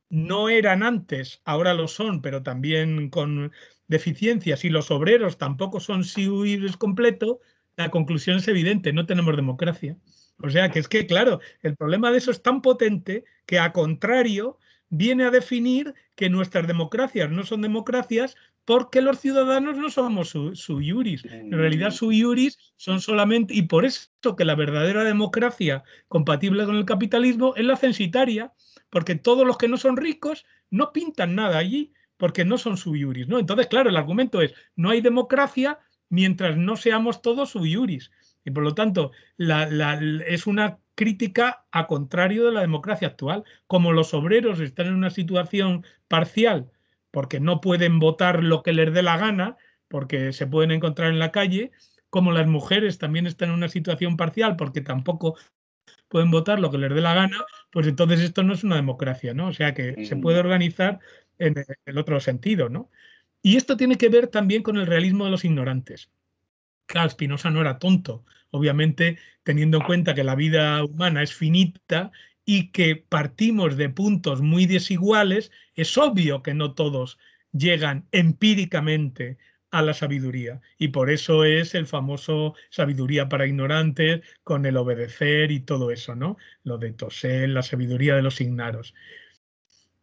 no eran antes, ahora lo son, pero también con deficiencias, y los obreros tampoco son sui iuris completo, la conclusión es evidente, no tenemos democracia. O sea que es que, claro, el problema de eso es tan potente que, a contrario, viene a definir que nuestras democracias no son democracias porque los ciudadanos no somos sui iuris. En realidad, sui iuris son solamente, y por eso que la verdadera democracia compatible con el capitalismo es la censitaria, porque todos los que no son ricos no pintan nada allí, porque no son sui iuris, ¿no? Entonces, claro, el argumento es, no hay democracia mientras no seamos todos sui iuris. Y por lo tanto, es una crítica a contrario de la democracia actual. Como los obreros están en una situación parcial porque no pueden votar lo que les dé la gana, porque se pueden encontrar en la calle, como las mujeres también están en una situación parcial porque tampoco pueden votar lo que les dé la gana, pues entonces esto no es una democracia, ¿no? O sea que se puede organizar en el otro sentido, ¿no? Y esto tiene que ver también con el realismo de los ignorantes. Claro, Spinoza no era tonto, obviamente teniendo en cuenta que la vida humana es finita y que partimos de puntos muy desiguales, es obvio que no todos llegan empíricamente a la sabiduría. Y por eso es el famoso sabiduría para ignorantes, con el obedecer y todo eso, ¿no? Lo de Tosel, la sabiduría de los ignaros.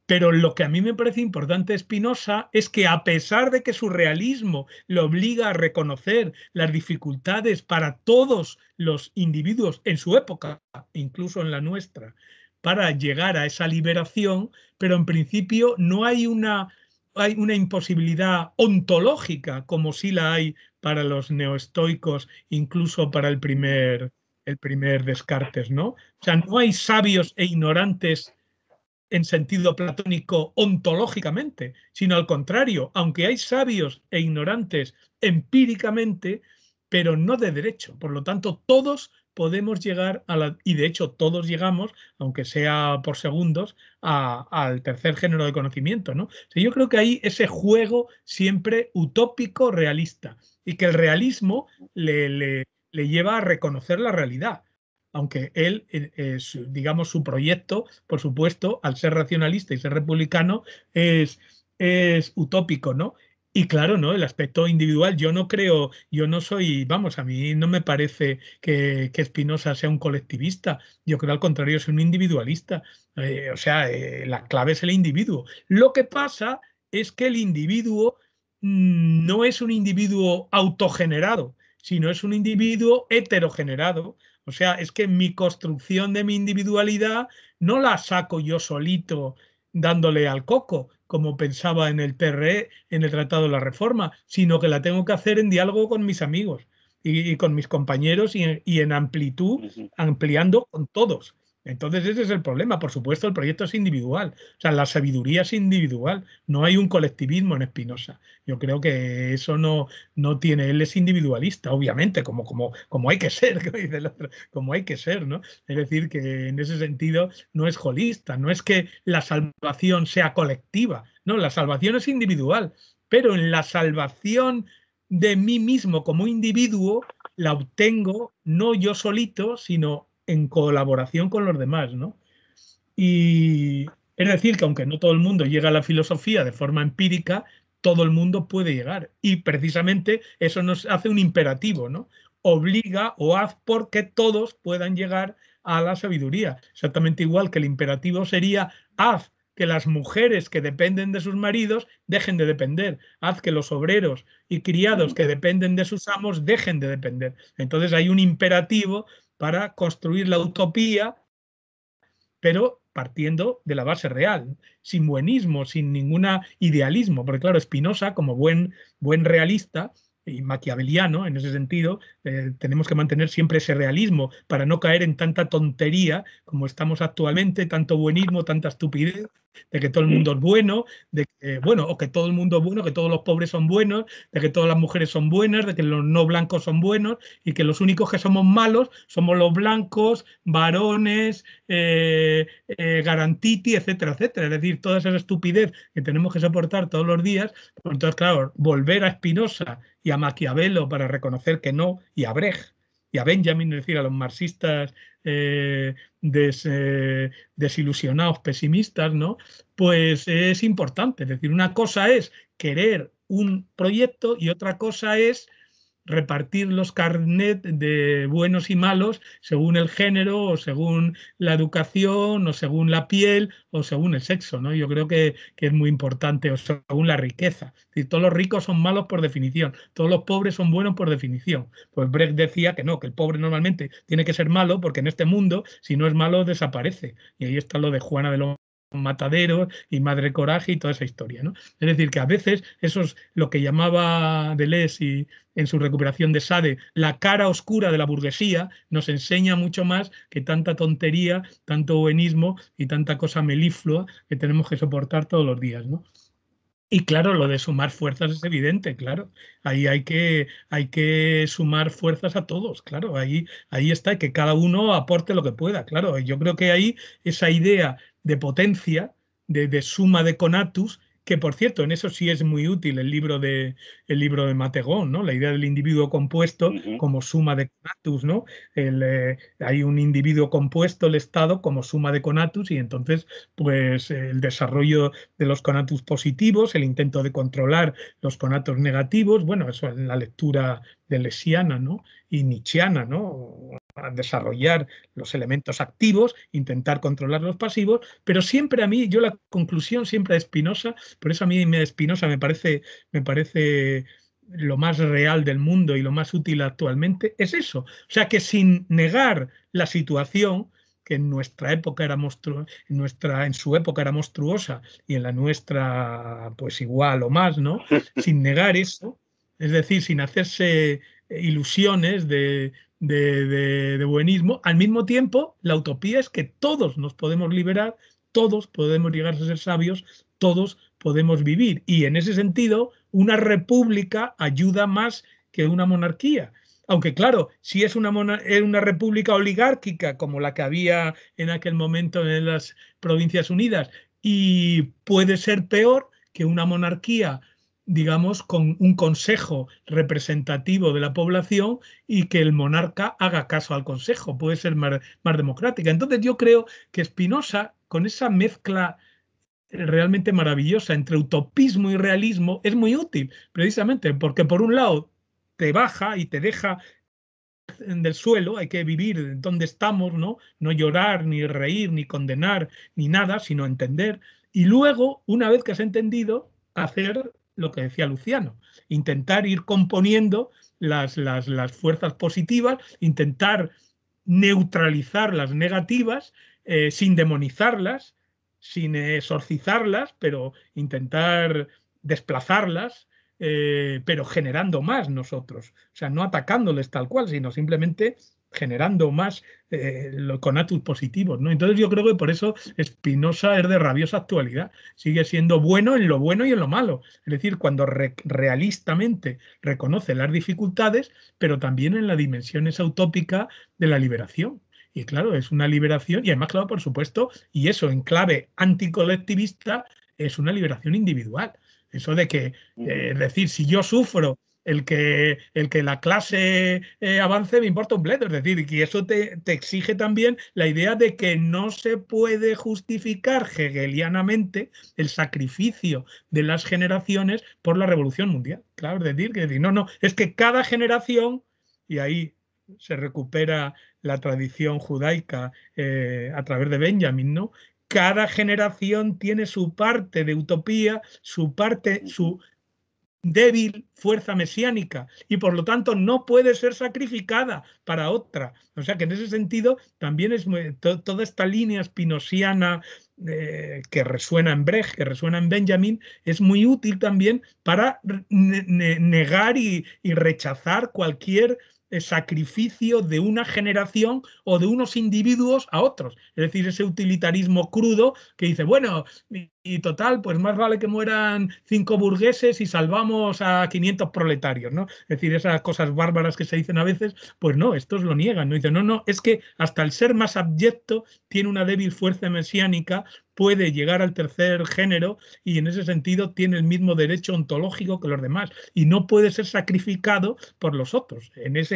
Pero lo que a mí me parece importante de Spinoza es que a pesar de que su realismo le obliga a reconocer las dificultades para todos los individuos en su época, incluso en la nuestra, para llegar a esa liberación, pero en principio no hay una imposibilidad ontológica como sí la hay para los neoestoicos, incluso para el primer Descartes, ¿no? O sea, no hay sabios e ignorantes en sentido platónico ontológicamente, sino al contrario, aunque hay sabios e ignorantes empíricamente, pero no de derecho. Por lo tanto, todos podemos llegar y de hecho todos llegamos, aunque sea por segundos, al tercer género de conocimiento, ¿no? O sea, yo creo que hay ese juego siempre utópico realista y que el realismo le lleva a reconocer la realidad. Aunque él, digamos, su proyecto, por supuesto, al ser racionalista y ser republicano, es utópico, ¿no? Y claro, ¿no? El aspecto individual, yo no soy, vamos, a mí no me parece que Spinoza sea un colectivista, yo creo al contrario, es un individualista. O sea, la clave es el individuo. Lo que pasa es que el individuo no es un individuo autogenerado, sino es un individuo heterogenerado. O sea, es que mi construcción de mi individualidad no la saco yo solito dándole al coco, como pensaba en el TRE, en el Tratado de la Reforma, sino que la tengo que hacer en diálogo con mis amigos y con mis compañeros y en amplitud, ampliando con todos. Entonces ese es el problema. Por supuesto, el proyecto es individual. O sea, la sabiduría es individual. No hay un colectivismo en Spinoza. Yo creo que eso no tiene. Él es individualista, obviamente, como hay que ser, como dice el otro, como hay que ser, ¿no? Es decir, que en ese sentido no es holista. No es que la salvación sea colectiva. No, la salvación es individual. Pero en la salvación de mí mismo como individuo la obtengo no yo solito, sino en colaboración con los demás, ¿no? Y es decir, que aunque no todo el mundo llega a la filosofía de forma empírica, todo el mundo puede llegar. Y precisamente eso nos hace un imperativo, ¿no? Obliga o haz porque todos puedan llegar a la sabiduría. Exactamente igual que el imperativo sería haz que las mujeres que dependen de sus maridos dejen de depender. Haz que los obreros y criados que dependen de sus amos dejen de depender. Entonces hay un imperativo para construir la utopía, pero partiendo de la base real, sin buenismo, sin ningún idealismo, porque claro, Spinoza, como buen realista y maquiaveliano en ese sentido, tenemos que mantener siempre ese realismo para no caer en tanta tontería como estamos actualmente, tanto buenismo, tanta estupidez, de que todo el mundo es bueno, de que, bueno, o que todo el mundo es bueno, que todos los pobres son buenos, de que todas las mujeres son buenas, de que los no blancos son buenos y que los únicos que somos malos somos los blancos, varones, garantiti, etcétera, etcétera. Es decir, toda esa estupidez que tenemos que soportar todos los días. Pues entonces, claro, volver a Spinoza y a Maquiavelo para reconocer que no, y a Brecht y a Benjamin, es decir, a los marxistas desilusionados, pesimistas, ¿no? Pues es importante. Es decir, una cosa es querer un proyecto y otra cosa es repartir los carnets de buenos y malos según el género o según la educación o según la piel o según el sexo, ¿no? Yo creo que es muy importante, o según la riqueza. Es decir, todos los ricos son malos por definición, todos los pobres son buenos por definición. Pues Brecht decía que no, que el pobre normalmente tiene que ser malo porque en este mundo, si no es malo, desaparece. Y ahí está lo de Juana de los mataderos y Madre Coraje y toda esa historia, ¿no? Es decir, que a veces eso es lo que llamaba Deleuze en su recuperación de Sade, la cara oscura de la burguesía, nos enseña mucho más que tanta tontería, tanto buenismo y tanta cosa meliflua que tenemos que soportar todos los días, ¿no? Y claro, lo de sumar fuerzas es evidente, claro. Ahí hay que sumar fuerzas a todos, claro. Ahí está, que cada uno aporte lo que pueda, claro. Yo creo que ahí esa idea de potencia, de suma de conatus, que por cierto, en eso sí es muy útil el libro de Mategón, ¿no? La idea del individuo compuesto como suma de conatus, ¿no? Hay un individuo compuesto, el Estado, como suma de conatus, y entonces, pues, el desarrollo de los conatus positivos, el intento de controlar los conatos negativos, bueno, eso es la lectura deleuziana, ¿no? Y nietzscheana, ¿no? A desarrollar los elementos activos, intentar controlar los pasivos, pero siempre a mí, yo la conclusión siempre de Spinoza, por eso a mí Spinoza me parece lo más real del mundo y lo más útil actualmente, es eso. O sea, que sin negar la situación, que en nuestra época era en su época era monstruosa y en la nuestra pues igual o más, ¿no? Sin negar eso, es decir, sin hacerse ilusiones de buenismo, al mismo tiempo la utopía es que todos nos podemos liberar, todos podemos llegar a ser sabios, todos podemos vivir, y en ese sentido una república ayuda más que una monarquía. Aunque claro, si es una república oligárquica como la que había en aquel momento en las Provincias Unidas, y puede ser peor que una monarquía, digamos, con un consejo representativo de la población y que el monarca haga caso al consejo, puede ser más democrática. Entonces yo creo que Spinoza, con esa mezcla realmente maravillosa entre utopismo y realismo, es muy útil, precisamente porque por un lado te baja y te deja del suelo, hay que vivir donde estamos, ¿no? No llorar, ni reír, ni condenar, ni nada, sino entender. Y luego, una vez que has entendido, hacer lo que decía Luciano, intentar ir componiendo las fuerzas positivas, intentar neutralizar las negativas, sin demonizarlas, sin exorcizarlas, pero intentar desplazarlas, pero generando más nosotros. O sea, no atacándoles tal cual, sino simplemente generando más conatus positivos, ¿no? Entonces yo creo que por eso Spinoza es de rabiosa actualidad. Sigue siendo bueno en lo bueno y en lo malo. Es decir, cuando realistamente reconoce las dificultades, pero también en la dimensión esa utópica de la liberación. Y claro, es una liberación, y además, claro, por supuesto, y eso en clave anticolectivista, es una liberación individual. Eso de que, es decir, si yo sufro el que la clase avance, me importa un bledo. Es decir, que eso te exige también la idea de que no se puede justificar hegelianamente el sacrificio de las generaciones por la revolución mundial. Claro, es decir, no, es que cada generación, y ahí se recupera la tradición judaica a través de Benjamin, ¿no? Cada generación tiene su parte de utopía, su débil fuerza mesiánica, y por lo tanto no puede ser sacrificada para otra. O sea que en ese sentido también es toda esta línea spinosiana que resuena en Brecht, que resuena en Benjamin, es muy útil también para negar y rechazar cualquier sacrificio de una generación o de unos individuos a otros. Es decir, ese utilitarismo crudo que dice, bueno, y total, pues más vale que mueran 5 burgueses y salvamos a 500 proletarios, ¿no? Es decir, esas cosas bárbaras que se dicen a veces, pues no, estos lo niegan, ¿no? Dicen, no, es que hasta el ser más abyecto tiene una débil fuerza mesiánica, puede llegar al tercer género y en ese sentido tiene el mismo derecho ontológico que los demás y no puede ser sacrificado por los otros. En eso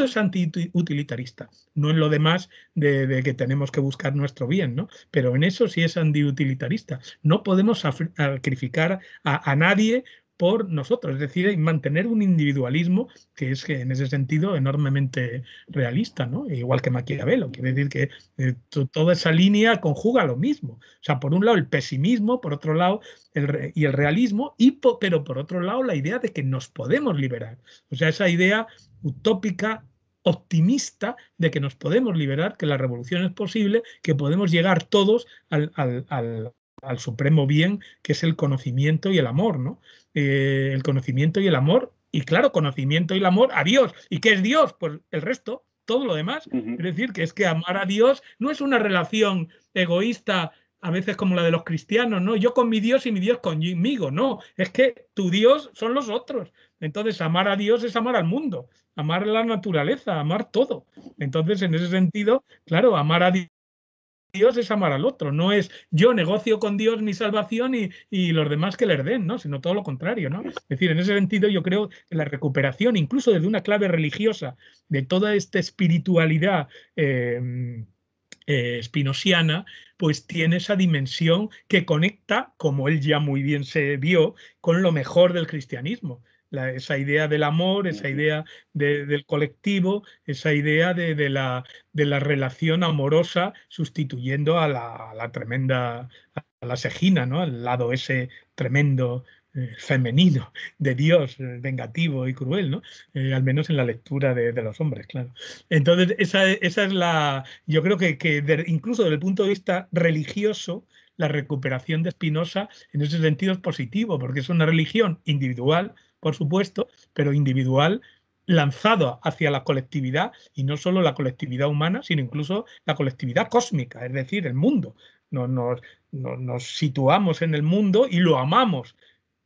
es antiutilitarista, no en lo demás de que tenemos que buscar nuestro bien, ¿no? Pero en eso sí es antiutilitarista. No podemos sacrificar a nadie por nosotros, es decir, mantener un individualismo que es en ese sentido enormemente realista, ¿no? Igual que Maquiavelo, quiere decir que toda esa línea conjuga lo mismo. O sea, por un lado el pesimismo, por otro lado el realismo, pero por otro lado la idea de que nos podemos liberar. O sea, esa idea utópica optimista de que nos podemos liberar, que la revolución es posible, que podemos llegar todos al supremo bien, que es el conocimiento y el amor, ¿no? El conocimiento y el amor, y claro, conocimiento y el amor a Dios. ¿Y qué es Dios? Pues el resto, todo lo demás. Es decir, que es que amar a Dios no es una relación egoísta, a veces como la de los cristianos, ¿no? Yo con mi Dios y mi Dios conmigo, no. Es que tu Dios son los otros. Entonces, amar a Dios es amar al mundo, amar la naturaleza, amar todo. Entonces, en ese sentido, claro, amar a Dios es amar al otro, no es yo negocio con Dios mi salvación y los demás que les den, ¿no? Sino todo lo contrario, ¿no? Es decir, en ese sentido yo creo que la recuperación, incluso desde una clave religiosa, de toda esta espiritualidad spinosiana, pues tiene esa dimensión que conecta, como él ya muy bien se vio, con lo mejor del cristianismo. Esa idea del amor, esa idea del colectivo, esa idea de la relación amorosa sustituyendo a la tremenda, a la segina, ¿no? Al lado ese tremendo femenino de Dios, vengativo y cruel, ¿no? Al menos en la lectura de los hombres, claro. Entonces, esa es la... Yo creo que incluso desde el punto de vista religioso, la recuperación de Spinoza en ese sentido es positivo, porque es una religión individual, por supuesto, pero individual lanzado hacia la colectividad, y no solo la colectividad humana, sino incluso la colectividad cósmica, es decir, el mundo. Nos situamos en el mundo y lo amamos.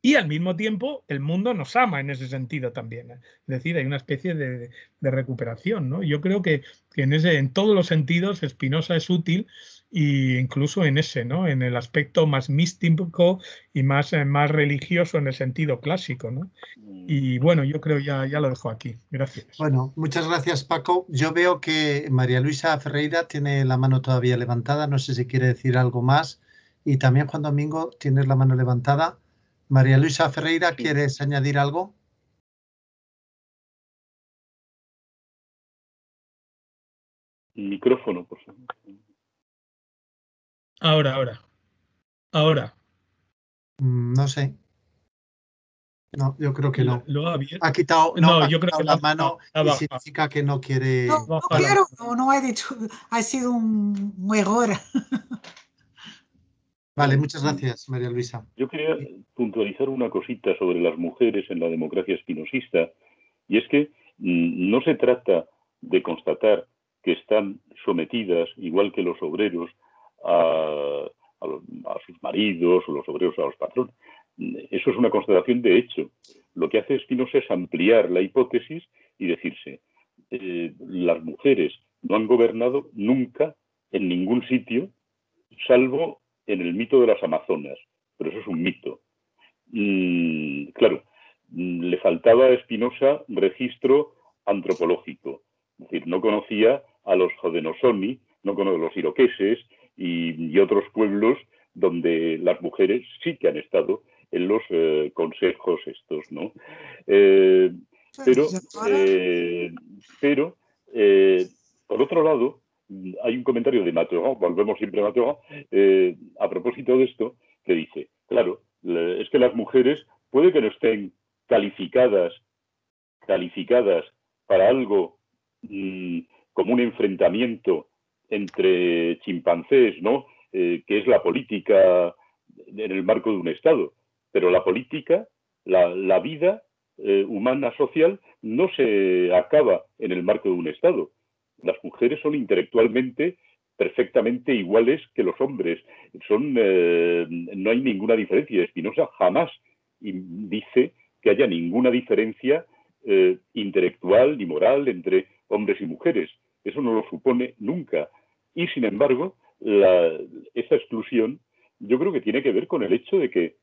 Y al mismo tiempo el mundo nos ama en ese sentido también. Es decir, hay una especie de recuperación, ¿no? Yo creo que en todos los sentidos Spinoza es útil, e incluso en ese, ¿no? En el aspecto más místico y más religioso en el sentido clásico, ¿no? Y bueno, yo creo ya lo dejo aquí. Gracias. Bueno, muchas gracias, Paco. Yo veo que María Luisa Ferreira tiene la mano todavía levantada. No sé si quiere decir algo más. Y también Juan Domingo, tienes la mano levantada. María Luisa Ferreira, ¿quieres añadir algo? Micrófono, por favor. Ahora. No sé. No, yo creo que no. ¿Lo ha abierto? Ha quitado, No, yo creo que la mano y significa que no quiere. No quiero, no he dicho, ha sido un error. Vale, muchas gracias, María Luisa. Yo quería puntualizar una cosita sobre las mujeres en la democracia espinosista, y es que no se trata de constatar que están sometidas, igual que los obreros, a sus maridos, o los obreros a los patrones. Eso es una constatación de hecho. Lo que hace Spinoza es ampliar la hipótesis y decirse, las mujeres no han gobernado nunca en ningún sitio, salvo en el mito de las Amazonas, pero eso es un mito. Claro, le faltaba a Spinoza registro antropológico, es decir, no conocía a los Haudenosaunee, no conocía a los iroqueses y otros pueblos donde las mujeres sí que han estado en los consejos estos, ¿no? Pero por otro lado, hay un comentario de Mathurin, volvemos siempre a Mathurin, a propósito de esto, que dice, claro, es que las mujeres puede que no estén calificadas para algo como un enfrentamiento entre chimpancés, ¿no? Que es la política en el marco de un Estado. Pero la política, la vida humana social, no se acaba en el marco de un Estado. Las mujeres son intelectualmente perfectamente iguales que los hombres. No hay ninguna diferencia. Spinoza jamás dice que haya ninguna diferencia intelectual ni moral entre hombres y mujeres. Eso no lo supone nunca. Y, sin embargo, esa exclusión yo creo que tiene que ver con el hecho de que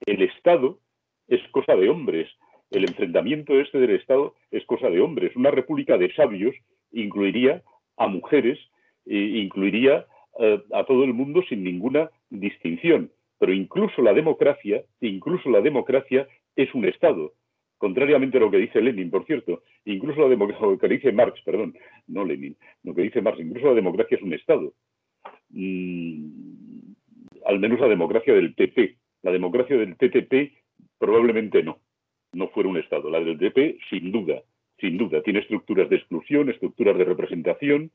el Estado es cosa de hombres. El enfrentamiento del Estado es cosa de hombres. Una república de sabios incluiría a mujeres, incluiría a todo el mundo sin ninguna distinción. Pero incluso la democracia es un Estado. Contrariamente a lo que dice Lenin, por cierto, incluso lo que dice Marx, perdón, no Lenin, lo que dice Marx, incluso la democracia es un Estado. Al menos la democracia del TP. La democracia del TTP probablemente no fuera un Estado. La del TP, sin duda sin duda. Tiene estructuras de exclusión, estructuras de representación,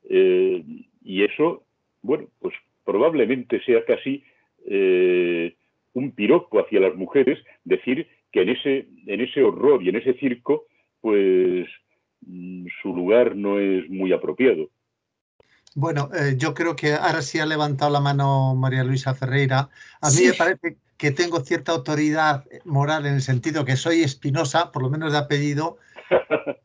y eso, bueno, pues probablemente sea casi un piropo hacia las mujeres decir que en ese horror y en ese circo, pues su lugar no es muy apropiado. Bueno, yo creo que ahora sí ha levantado la mano María Luisa Ferreira. A mí Sí. me parece que tengo cierta autoridad moral en el sentido que soy Espinosa, por lo menos de apellido,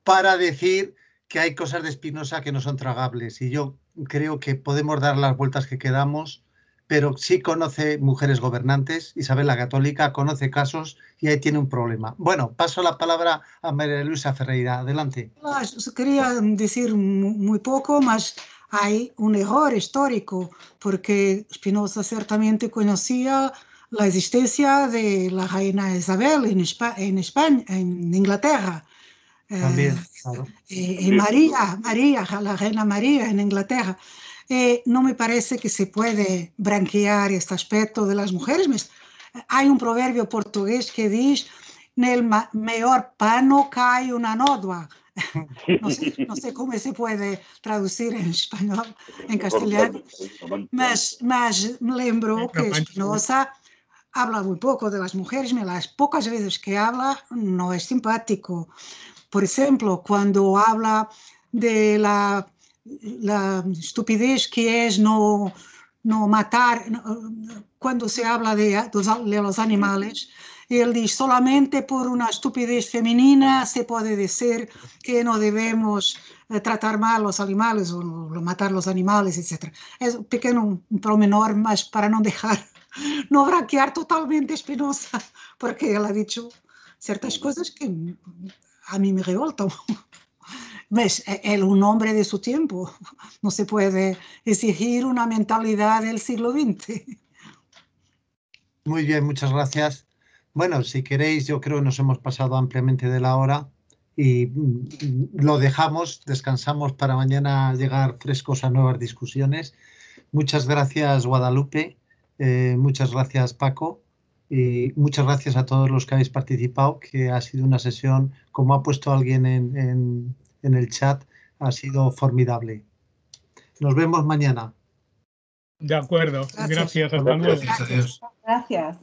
para decir que hay cosas de Espinosa que no son tragables. Y yo creo que podemos dar las vueltas que queramos, pero sí conoce mujeres gobernantes. Isabel la Católica conoce casos y ahí tiene un problema. Bueno, paso la palabra a María Luisa Ferreira. Adelante. Quería decir muy poco, mas hay un error histórico, porque Spinoza ciertamente conocía la existencia de la reina Isabel en España, en Inglaterra. También, claro. Y María, la reina María en Inglaterra. No me parece que se puede branquear este aspecto de las mujeres. Hay un proverbio portugués que dice: "Nel maior pano cae una nódoa". No sé cómo se puede traducir en español, en castellano, mas me lembro que Spinoza habla muy poco de las mujeres, las pocas veces que habla no es simpático. Por ejemplo, cuando habla de la estupidez que es no matar, cuando se habla de los animales, él dice: solamente por una estupidez femenina se puede decir que no debemos tratar mal los animales o matar los animales, etc. Es un pequeño pormenor, más para no dejar, no branquear totalmente Spinoza, porque él ha dicho ciertas cosas que a mí me revoltan. ¿Ves? Él, un hombre de su tiempo, no se puede exigir una mentalidad del siglo XX. Muy bien, muchas gracias. Bueno, si queréis, yo creo que nos hemos pasado ampliamente de la hora y lo dejamos, descansamos para mañana llegar frescos a nuevas discusiones. Muchas gracias, Guadalupe. Muchas gracias, Paco. Y muchas gracias a todos los que habéis participado, que ha sido una sesión, como ha puesto alguien en el chat, ha sido formidable. Nos vemos mañana. De acuerdo. Gracias. Gracias. Hasta luego. Gracias a Dios. Gracias.